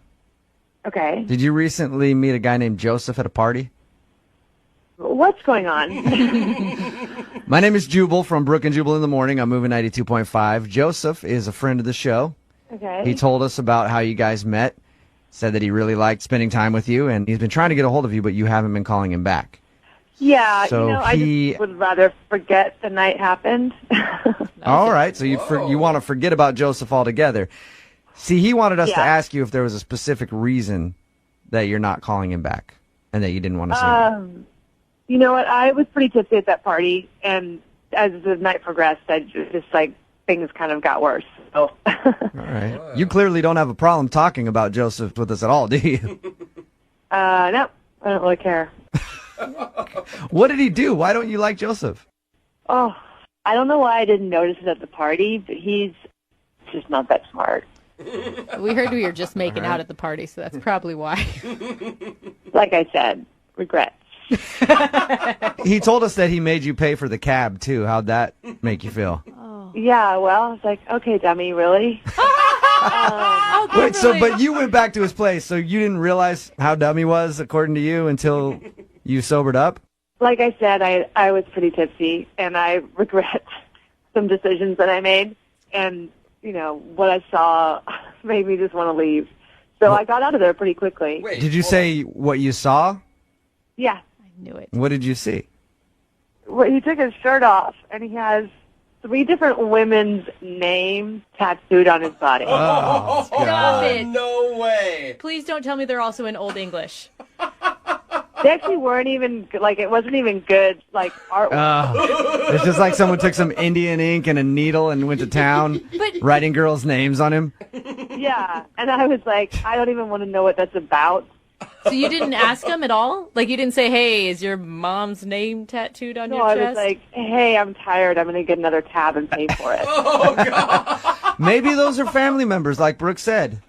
Okay. Did you recently meet a guy named Joseph at a party? What's going on? My name is Jubal from Brooke and Jubal in the Morning. I'm moving 92.5. Joseph is a friend of the show. Okay. He told us about how you guys met, said that he really liked spending time with you, and he's been trying to get a hold of you, but you haven't been calling him back. Yeah, So I just would rather forget the night happened. All right, so you want to forget about Joseph altogether. See, he wanted us to ask you if there was a specific reason that you're not calling him back and that you didn't want to see him. You know what? I was pretty tipsy at that party, and as the night progressed, I just things kind of got worse. So. All right. You clearly don't have a problem talking about Joseph with us at all, do you? No, I don't really care. What did he do? Why don't you like Joseph? Oh, I don't know why I didn't notice it at the party, but he's just not that smart. We heard we were just making out at the party, so that's probably why. Like I said, regrets. He told us that he made you pay for the cab, too. How'd that make you feel? Yeah, well, I was like, okay, dummy, really? Wait, but you went back to his place, so you didn't realize how dumb he was, according to you, until you sobered up? Like I said, I was pretty tipsy, and I regret some decisions that I made, and, what I saw made me just want to leave. So I got out of there pretty quickly. Wait, Did you say what you saw? Yeah. I knew it. What did you see? Well, he took his shirt off, and he has 3 different women's names tattooed on his body. Oh, Stop it. No way. Please don't tell me they're also in Old English. They actually weren't even, it wasn't even good, artwork. It's just like someone took some Indian ink and a needle and went to town writing girls' names on him. Yeah, and I was like, I don't even want to know what that's about. So you didn't ask him at all? Like, you didn't say, hey, is your mom's name tattooed on your No, I chest? was like, hey, I'm tired. I'm going to get another tab and pay for it. Oh, God. Maybe those are family members, like Brooke said.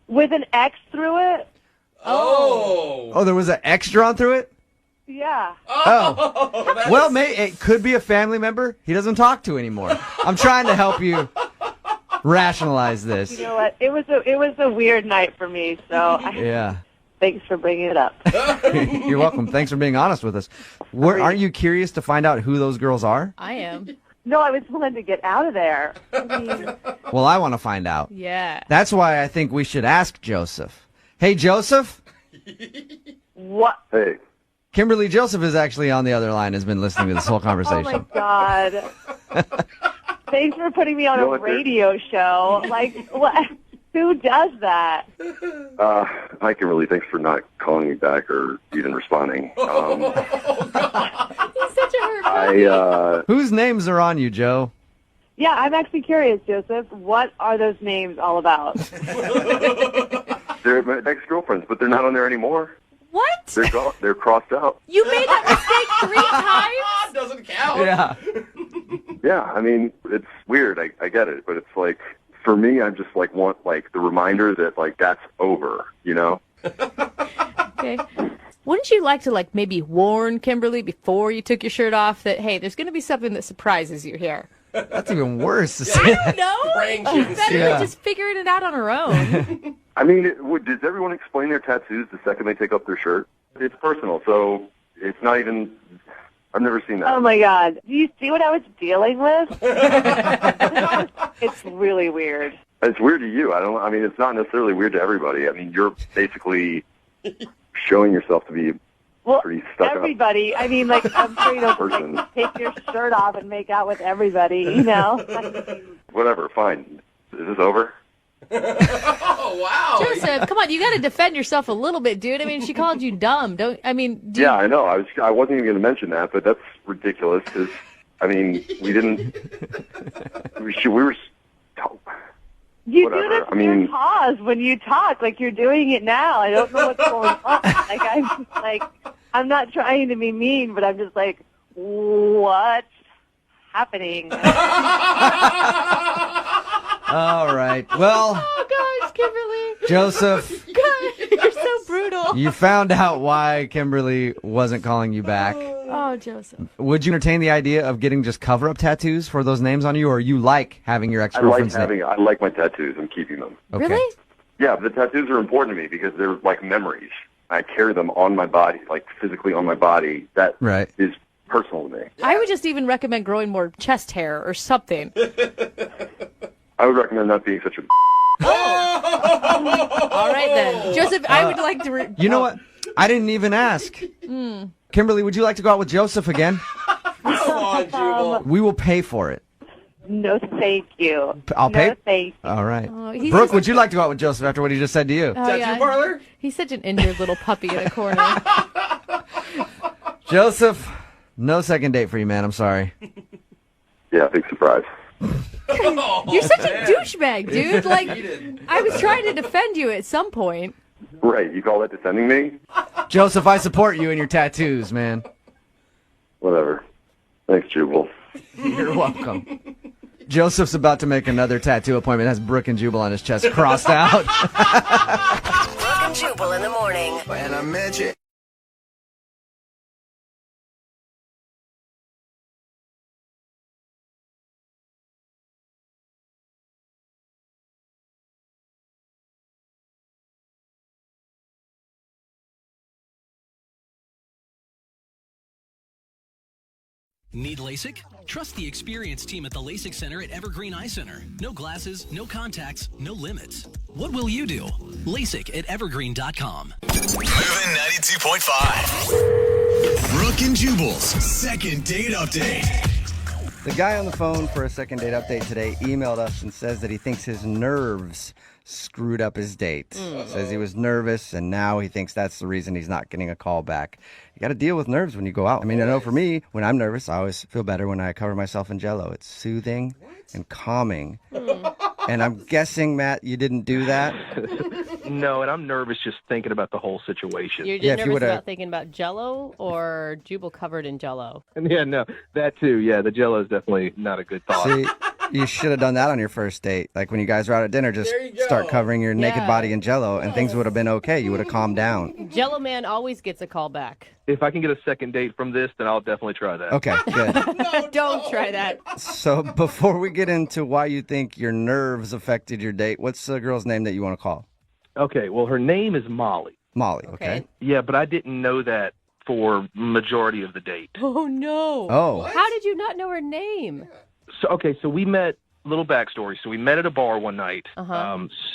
With an X through it? Oh, there was an X drawn through it? Yeah. Oh. Well, it could be a family member he doesn't talk to anymore. I'm trying to help you rationalize this. You know what? It was a weird night for me, so Yeah. Thanks for bringing it up. You're welcome. Thanks for being honest with us. Aren't you curious to find out who those girls are? I am. No, I was willing to get out of there. I mean, Well, I want to find out. Yeah. That's why I think we should ask Joseph. Hey, Joseph? what? Hey. Kimberly Joseph is actually on the other line, has been listening to this whole Oh, conversation. my God. Thanks for putting me on a radio show. What? Who does that? Hi, Kimberly. Thanks for not calling me back or even responding. He's such a hurt. Whose names are on you, Joe? Yeah, I'm actually curious, Joseph. What are those names all about? They're my ex-girlfriends, but they're not on there anymore. What? They're gone. They're crossed out. You made that mistake 3 times? Doesn't count. Yeah. Yeah, I mean, it's weird. I get it, but it's like, for me, I just want the reminder that that's over, Okay. Wouldn't you like to maybe warn Kimberly before you took your shirt off that, hey, there's going to be something that surprises you here? That's even worse to say. No, Praying better than just figuring it out on her own. I mean, does everyone explain their tattoos the second they take off their shirt? It's personal, so it's not even. I've never seen that. Oh, my God. Do you see what I was dealing with? It's really weird. It's weird to you. I mean, it's not necessarily weird to everybody. I mean, you're basically showing yourself to be pretty stuck everybody. up. I mean, I'm sure you don't take your shirt off and make out with everybody, Whatever, fine. Is this over? Oh, wow. Joseph, Come on, you got to defend yourself a little bit, dude. I mean, she called you dumb. Yeah, I know. I wasn't even going to mention that, but that's ridiculous because, I mean, we didn't. We were. You Whatever. do this I mean, weird pause when you talk, like you're doing it now. I don't know what's going on. I'm not trying to be mean, but I'm just like, what's happening? All right. Well. Oh, gosh, Kimberly. Joseph. God, you're so brutal. You found out why Kimberly wasn't calling you back. Oh, Joseph. Would you entertain the idea of getting just cover-up tattoos for those names on you, or you like having your ex-girlfriend's name? I like my tattoos. I'm keeping them. Okay. Really? Yeah, the tattoos are important to me because they're like memories. I carry them on my body, like physically on my body. That is personal to me. I would just even recommend growing more chest hair or something. I would recommend not being such a. All right, then. Joseph, I would like to... You know what? I didn't even ask. Kimberly, would you like to go out with Joseph again? Come on, Jubal. We will pay for it. No, thank you. I'll pay? No, thank you. All right. he's Brooke, just- would you like to go out with Joseph after what he just said to you? Oh, Tattoo parlor? He's such an injured little puppy in a corner. Joseph, no second date for you, man. I'm sorry. Yeah, big surprise. You're such a douchebag, dude. Like, I was trying to defend you at some point. Right, you call that defending me? Joseph, I support you and your tattoos, man. Whatever. Thanks, Jubal. You're welcome. Joseph's about to make another tattoo appointment. Has Brooke and Jubal on his chest crossed out. Brooke and Jubal in the morning. When I met you. Need LASIK? Trust the experienced team at the LASIK Center at Evergreen Eye Center. No glasses, no contacts, no limits. What will you do? LASIK at evergreen.com. Moving 92.5. Brooke and Jubal's second date update. The guy on the phone for a second date update today emailed us and says that he thinks his nerves screwed up his date. Says he was nervous, and now he thinks that's the reason he's not getting a call back. You got to deal with nerves when you go out. I mean, I know for me, when I'm nervous, I always feel better when I cover myself in Jell-O. It's soothing and calming. And I'm guessing, Matt, you didn't do that? No, and I'm nervous just thinking about the whole situation. You're just nervous about thinking about Jell-O or Jubal covered in Jell-O? Yeah, no, that too. Yeah, the Jell-O is definitely not a good thought. See, you should have done that on your first date. Like when you guys were out at dinner, just start covering your naked body in Jell-O, and things would have been okay. You would have calmed down. Jell-O man always gets a call back. If I can get a second date from this, then I'll definitely try that. Okay, good. Don't try that. So before we get into why you think your nerves affected your date, what's the girl's name that you want to call? Okay, well, her name is Molly. Molly, okay. Yeah, but I didn't know that for majority of the date. Oh, no. Oh. How did you not know her name? So we met, little backstory. So we met at a bar one night,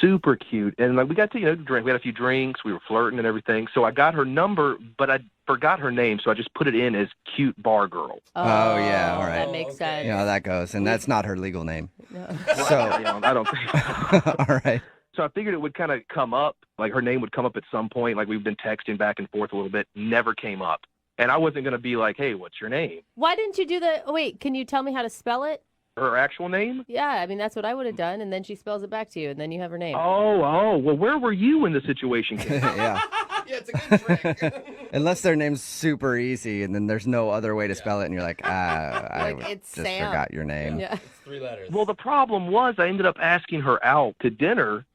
super cute. And like we got to, drink. We had a few drinks. We were flirting and everything. So I got her number, but I forgot her name. So I just put it in as cute bar girl. Oh yeah, all right. That makes sense. You know how that goes. And that's not her legal name. No. So, I don't think so. All right. So I figured it would kind of come up, like her name would come up at some point. Like we've been texting back and forth a little bit, never came up. And I wasn't going to be like, hey, what's your name? Why didn't you do wait, can you tell me how to spell it? Her actual name? Yeah, I mean, that's what I would have done, and then she spells it back to you, and then you have her name. Oh, well, where were you when the situation came? Yeah. Yeah, it's a good trick. Unless their name's super easy, and then there's no other way to spell it, and you're like, I it's just Sam. forgot your name. Yeah. It's 3 letters. Well, the problem was I ended up asking her out to dinner,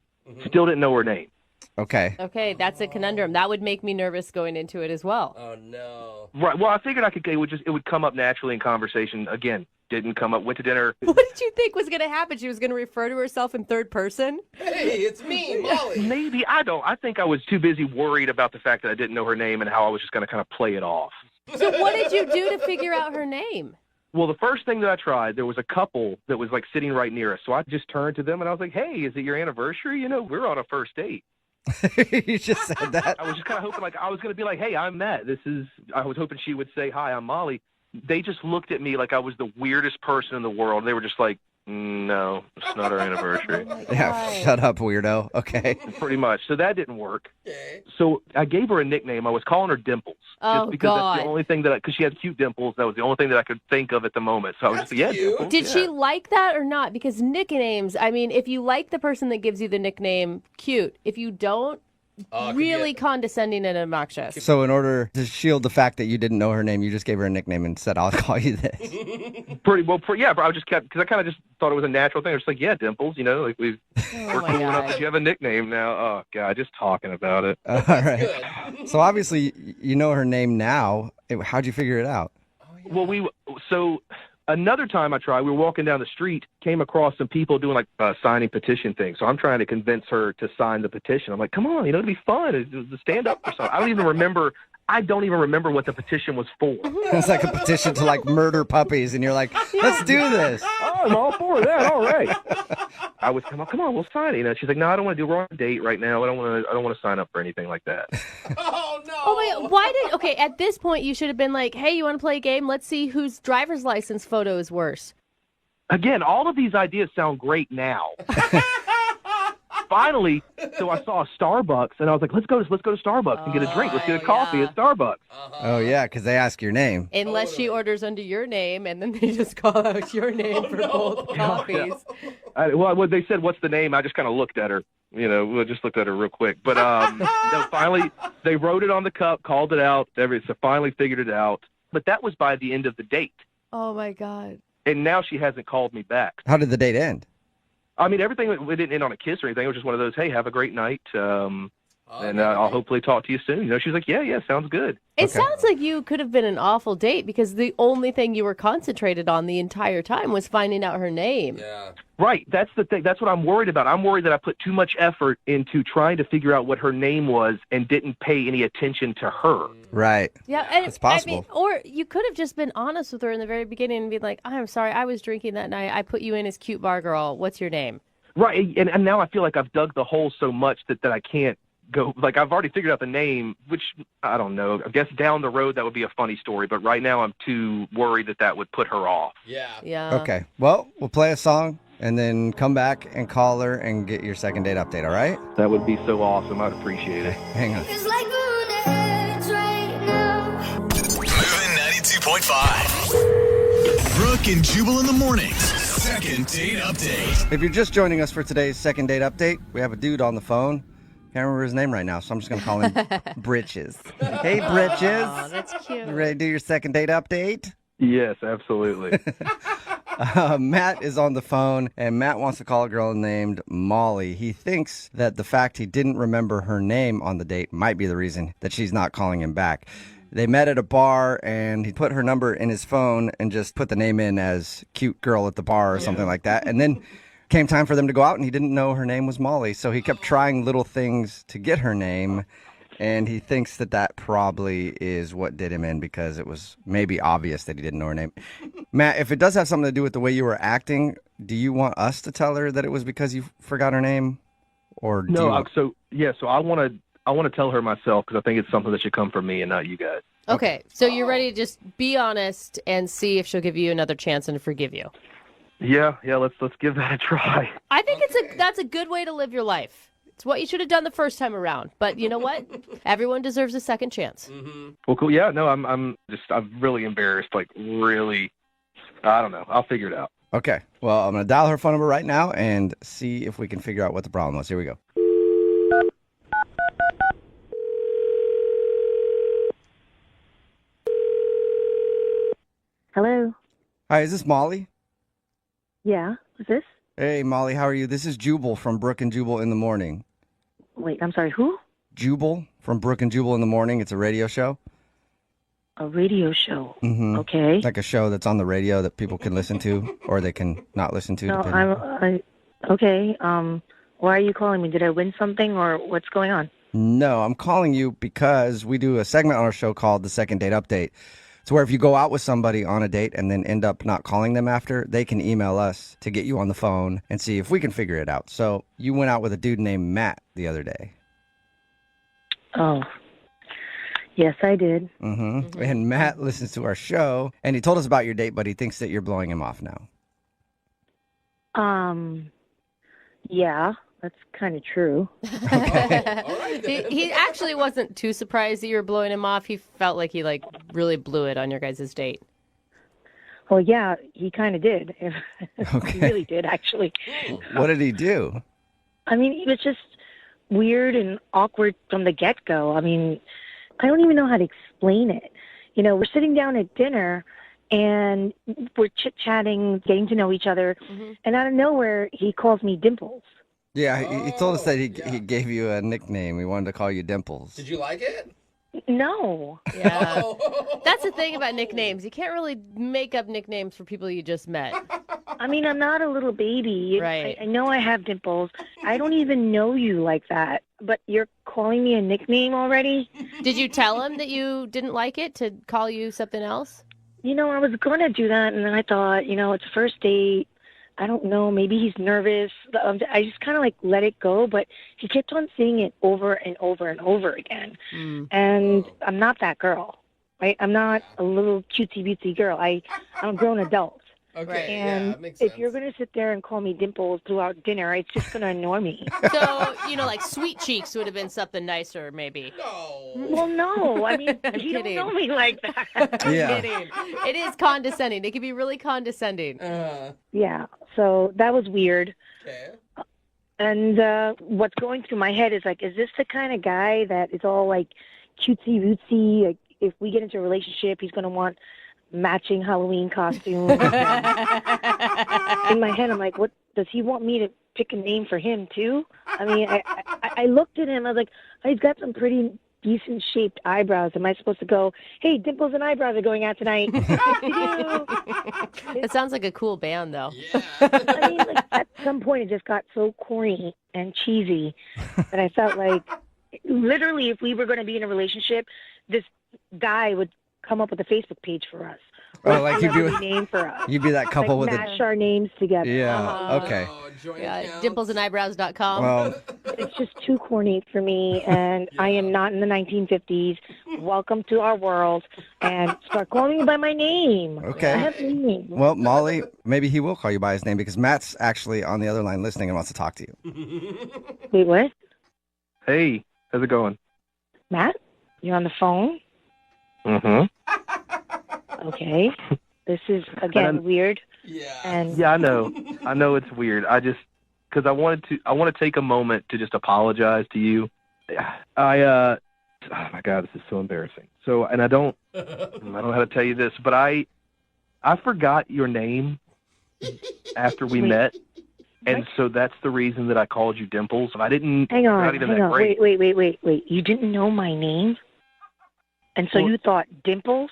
still didn't know her name. Okay. Okay, that's a conundrum. That would make me nervous going into it as well. Oh, no. Right. Well, I figured it would come up naturally in conversation. Again, didn't come up. Went to dinner. What did you think was going to happen? She was going to refer to herself in third person? Hey, it's me, Molly. Maybe. I don't. I think I was too busy worried about the fact that I didn't know her name and how I was just going to kind of play it off. So what did you do to figure out her name? Well, the first thing that I tried, there was a couple that was like sitting right near us. So I just turned to them and I was like, hey, is it your anniversary? We're on a first date. You just said that? I was just kind of hoping, like, I was going to be like, hey, I'm Matt. I was hoping she would say, hi, I'm Molly. They just looked at me like I was the weirdest person in the world. They were just like, No, it's not our anniversary. Yeah, shut up, weirdo. Okay. Pretty much. So that didn't work. So I gave her a nickname. I was calling her Dimples. Oh, just because God. that's the only thing because she had cute dimples. That was the only thing that I could think of at the moment. So I was just like, yeah, Dimples. Did she like that or not? Because nicknames, I mean, if you like the person that gives you the nickname, cute. If you don't, really condescending and obnoxious. So in order to shield the fact that you didn't know her name, you just gave her a nickname and said, I'll call you this. Pretty well, yeah, but I just kept, because I kind of just thought it was a natural thing. I was just like, yeah, Dimples, you know, like we're cool enough that you have a nickname now. Oh, God, just talking about it. All right. So obviously, you know her name now. How'd you figure it out? Well, so another time I tried, we were walking down the street, came across some people doing like signing petition things. So I'm trying to convince her to sign the petition. I'm like, come on, it'll be fun. To stand up for something. I don't even remember what the petition was for. It's like a petition to like murder puppies, and you're like, let's do this. Oh, I'm all for that. All right. I was, come on, we'll sign it. You know, she's like, no, I don't want to do. We're on a date right now. I don't want to sign up for anything like that. Oh, wait, okay, at this point, you should have been like, hey, you want to play a game? Let's see whose driver's license photo is worse. Again, all of these ideas sound great now. Finally, so I saw a Starbucks, and I was like, let's go to Starbucks and get a drink. Let's get a coffee at Starbucks. Oh, yeah, because they ask your name. Unless she orders under your name, and then they just call out your name for both coffees. Well, they said, what's the name? I just kind of looked at her. You know, we just looked at her real quick. But no, finally, they wrote it on the cup, called it out. So finally figured it out. But that was by the end of the date. Oh, my God. And now she hasn't called me back. How did the date end? I mean, everything, it didn't end on a kiss or anything. It was just one of those, hey, have a great night. And I'll hopefully talk to you soon. You know, she's like, yeah, sounds good. It sounds like you could have been an awful date because the only thing you were concentrated on the entire time was finding out her name. Yeah. Right. That's the thing. That's what I'm worried about. I'm worried that I put too much effort into trying to figure out what her name was and didn't pay any attention to her. Right. Yeah, and it's possible. I mean, or you could have just been honest with her in the very beginning and be like, I'm sorry, I was drinking that night. I put you in as cute bar girl. What's your name? Right. And now I feel like I've dug the hole so much that I can't go. Like, I've already figured out the name, which I don't know. I guess down the road that would be a funny story. But right now I'm too worried that would put her off. Yeah. Okay. Well, we'll play a song and then come back and call her and get your second date update, all right? That would be so awesome. I'd appreciate it. Hang on. Moving 92.5. Brooke and Jubal in the mornings. Second date update. If you're just joining us for today's second date update, we have a dude on the phone. Can't remember his name right now, so I'm just going to call him Britches. Hey, Britches. Oh, that's cute. You ready to do your second date update? Yes, absolutely. Matt is on the phone, and Matt wants to call a girl named Molly. He thinks that the fact he didn't remember her name on the date might be the reason that she's not calling him back. They met at a bar, and he put her number in his phone and just put the name in as cute girl at the bar or something like that. And then came time for them to go out, and he didn't know her name was Molly. So he kept trying little things to get her name, and he thinks that probably is what did him in because it was maybe obvious that he didn't know her name. Matt, if it does have something to do with the way you were acting, do you want us to tell her that it was because you forgot her name? Or do No, you... so I want to tell her myself because I think it's something that should come from me and not you guys. Okay, so you're ready to just be honest and see if she'll give you another chance and forgive you. Yeah, let's give that a try. I think that's a good way to live your life. It's what you should have done the first time around. But you know what? Everyone deserves a second chance. Mm-hmm. Well, cool. Yeah, no, I'm really embarrassed. Like, really, I don't know. I'll figure it out. Okay, well, I'm going to dial her phone number right now and see if we can figure out what the problem was. Here we go. Hello. Hi, is this Molly? Yeah, who's this? Hey, Molly, how are you? This is Jubal from Brooke and Jubal in the Morning. Wait, I'm sorry, who? Jubal from Brooke and Jubal in the Morning. It's a radio show. A radio show. Mm-hmm. Okay. Like a show that's on the radio that people can listen to or they can not listen to. No, okay. Why are you calling me? Did I win something or what's going on? No, I'm calling you because we do a segment on our show called The Second Date Update. It's where if you go out with somebody on a date and then end up not calling them after, they can email us to get you on the phone and see if we can figure it out. So you went out with a dude named Matt the other day. Oh, yes, I did. Mm-hmm. And Matt listens to our show, and he told us about your date, but he thinks that you're blowing him off now. Yeah, that's kind of true. He actually wasn't too surprised that you were blowing him off. He felt like he really blew it on your guys' date. Well, yeah, he kind of did. He really did, actually. What did he do? I mean, he was just weird and awkward from the get-go. I mean, I don't even know how to explain it. You know, we're sitting down at dinner, and we're chit-chatting, getting to know each other, and out of nowhere, he calls me Dimples. Yeah, he told us that he gave you a nickname. He wanted to call you Dimples. Did you like it? No. Yeah. That's the thing about nicknames. You can't really make up nicknames for people you just met. I mean, I'm not a little baby. Right. I know I have dimples. I don't even know you like that. But you're calling me a nickname already? Did you tell him that you didn't like it to call you something else? You know, I was going to do that, and then I thought, it's a first date. I don't know, maybe he's nervous. I just kind of let it go, but he kept on saying it over and over and over again. And I'm not that girl, right? I'm not a little cutesy-bootsy girl. I'm a grown adult. Okay, And yeah, that makes sense. if you're going to sit there and call me Dimples throughout dinner, it's just going to annoy me. So, Sweet Cheeks would have been something nicer, maybe. No. Well, no. I mean, you don't kidding. know me like that. I'm kidding. It is condescending. It can be really condescending. Yeah, so that was weird. Okay. And what's going through my head is is this the kind of guy that is all cutesy-rootsy? Like, if we get into a relationship, he's going to want matching Halloween costumes. In my head, I'm like, what, does he want me to pick a name for him too? I mean, I looked at him, I was like, oh, he's got some pretty decent shaped eyebrows. Am I supposed to go, hey, Dimples and Eyebrows are going out tonight? It sounds like a cool band, though. Yeah. I mean, at some point it just got so corny and cheesy that I felt like literally if we were going to be in a relationship, this guy would come up with a Facebook page for us. Oh, like you'd be name for us. You'd be that couple with match our names together. Yeah. Okay. Yeah, dimplesandeyebrows.com. Well, it's just too corny for me, and I am not in the 1950s. Welcome to our world, and start calling me by my name. Okay. I have a name. Well, Molly, maybe he will call you by his name because Matt's actually on the other line listening and wants to talk to you. Wait, what? Hey, how's it going? Matt, you're on the phone? Mm-hmm. Okay. This is, again, weird. Yeah. And Yeah, I know it's weird. Because I want to take a moment to just apologize to you. Oh my God, this is so embarrassing. So, and I don't know how to tell you this, but I forgot your name after we met. And so that's the reason that I called you Dimples. I didn't. hang on. Great. Wait. You didn't know my name? And so you thought Dimples?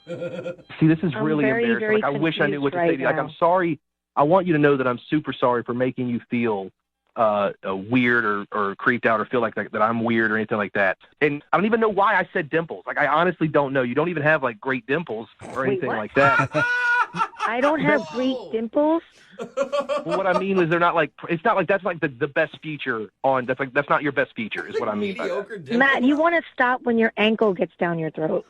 See, this is I'm really very, embarrassing. very I wish I knew what to confused say to you. right I'm now. sorry. I want you to know that I'm super sorry for making you feel weird or creeped out or feel like that I'm weird or anything like that. And I don't even know why I said dimples. I honestly don't know. You don't even have great dimples or anything what? like that. I don't have great dimples? Well, what I mean is they're not it's not like that's the best feature on that's not your best feature is what I mean by that. Matt, you want to stop when your ankle gets down your throat.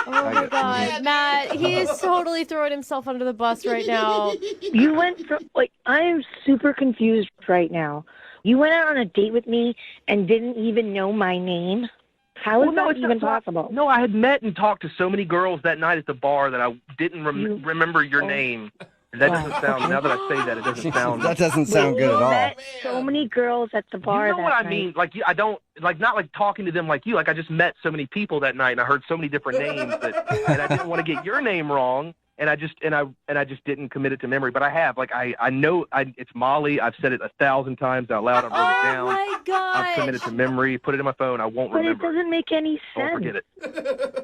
Oh my God, Matt, he is totally throwing himself under the bus right now. You went from, I am super confused right now. You went out on a date with me and didn't even know my name? How is that even possible? No, I had met and talked to so many girls that night at the bar that I didn't remember your name. That doesn't sound, now that I say that, it doesn't sound. That doesn't sound good at all. Met so many girls at the bar You know what that I mean? I don't, not talking to them like you. I just met so many people that night and I heard so many different names and I didn't want to get your name wrong. And I just didn't commit it to memory, but I have. I know it's Molly. I've said it 1,000 times out loud. I've wrote it down. Oh my God! I've committed to memory. Put it in my phone. I won't But remember. it doesn't make any I won't sense. forget it.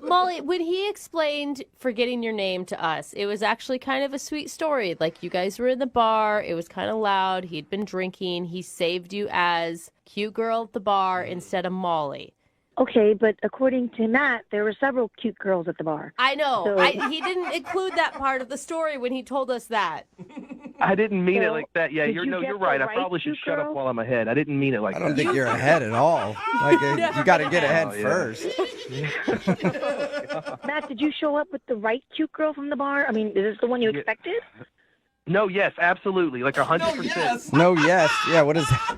Molly, when he explained forgetting your name to us, it was actually kind of a sweet story. Like, you guys were in the bar. It was kind of loud. He'd been drinking. He saved you as cute girl at the bar instead of Molly. Okay, but according to Matt, there were several cute girls at the bar. I know. So- He didn't include that part of the story when he told us that. I didn't mean it So, like that. Yeah, did you're you get you're the right. I right probably should cute shut girl? up while I'm ahead. I didn't mean it like I that. don't think you're ahead at all. You got to get ahead Oh, yeah. first. Matt, did you show up with the right cute girl from the bar? I mean, is this the one you Yeah. expected? No, yes, absolutely, like 100%. No, yes. Yeah, what is that?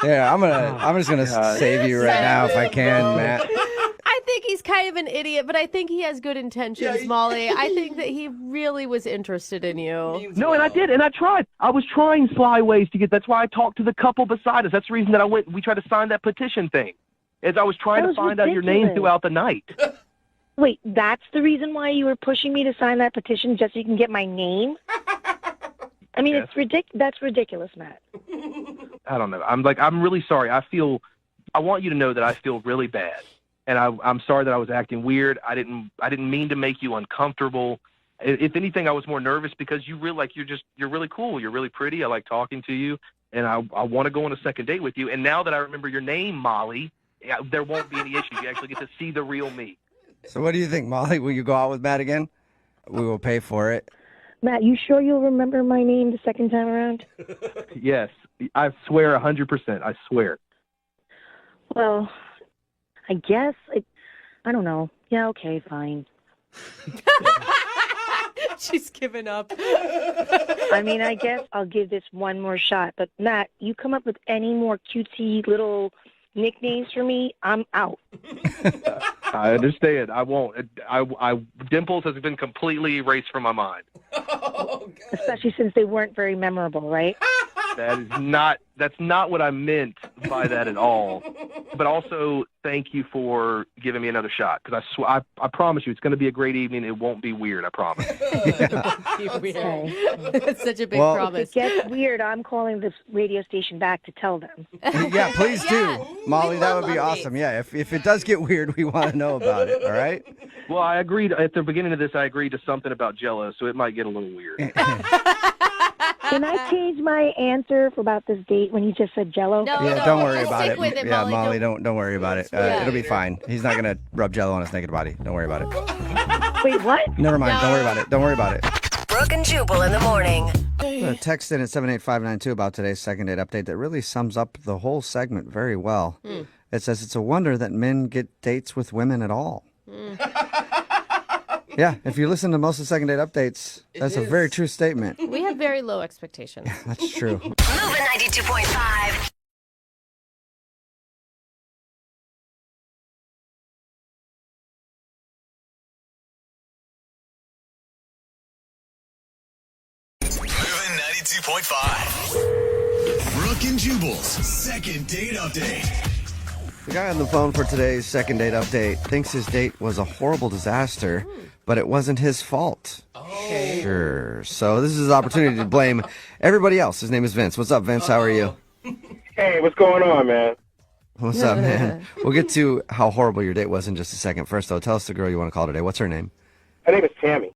Yeah, I'm just gonna save you right now if I can, Matt. I think he's kind of an idiot, but I think he has good intentions, Molly. I think that he really was interested in you. No, and I did, and I tried. I was trying sly ways to get. That's why I talked to the couple beside us. That's the reason that we tried to sign that petition thing, as I was trying to find out your name throughout the night. Wait, that's the reason why you were pushing me to sign that petition, just so you can get my name? I mean, that's ridiculous, Matt. I don't know. I'm really sorry. I want you to know that I feel really bad. And I'm sorry that I was acting weird. I didn't mean to make you uncomfortable. If anything, I was more nervous because you're really cool. You're really pretty. I like talking to you, and I want to go on a second date with you. And now that I remember your name, Molly, there won't be any issues. You actually get to see the real me. So what do you think, Molly? Will you go out with Matt again? We will pay for it. Matt, you sure you'll remember my name the second time around? Yes, I swear 100%. I swear. Well, I guess I don't know. Yeah, okay, fine. She's given up. I mean, I guess I'll give this one more shot. But Matt, you come up with any more cutesy little nicknames for me, I'm out. I understand. I won't. Dimples has been completely erased from my mind. Especially since they weren't very memorable, right? That's not what I meant by that at all. But also, thank you for giving me another shot, because I promise you, it's going to be a great evening. It won't be weird. I promise. Okay. That's such a big Well, promise. If it gets weird, I'm calling this radio station back to tell them. Yeah, please do. Molly, that would be awesome. Yeah, if it does get weird, we want to know about it, all right? Well, I agreed at the beginning of this. I agreed to something about Jell-O, so it might get a little weird. Can I change my answer for about this date when you just said Jell-O? Yeah, don't worry about stick it. with it, Yeah, Molly. Molly, don't worry about it. It'll be fine. He's not gonna rub Jell-O on his naked body. Don't worry about it. Wait, what? Never mind. Don't worry about it. Don't worry about it. Brooke and Jubal in the morning. A text in at 78592 about today's second date update that really sums up the whole segment very well. It says it's a wonder that men get dates with women at all. Yeah, if you listen to most of the second date updates, that's a very true statement. We have very low expectations. That's true. Moving 92.5. Moving 92.5. Brooke and Jubal's second date update. The guy on the phone for today's second date update thinks his date was a horrible disaster, but it wasn't his fault. Oh. Sure. So this is his opportunity to blame everybody else. His name is Vince. What's up, Vince? How are you? Hey, what's going on, man? What's up, man? We'll get to how horrible your date was in just a second. First, though, tell us the girl you want to call today. What's her name? Her name is Tammy.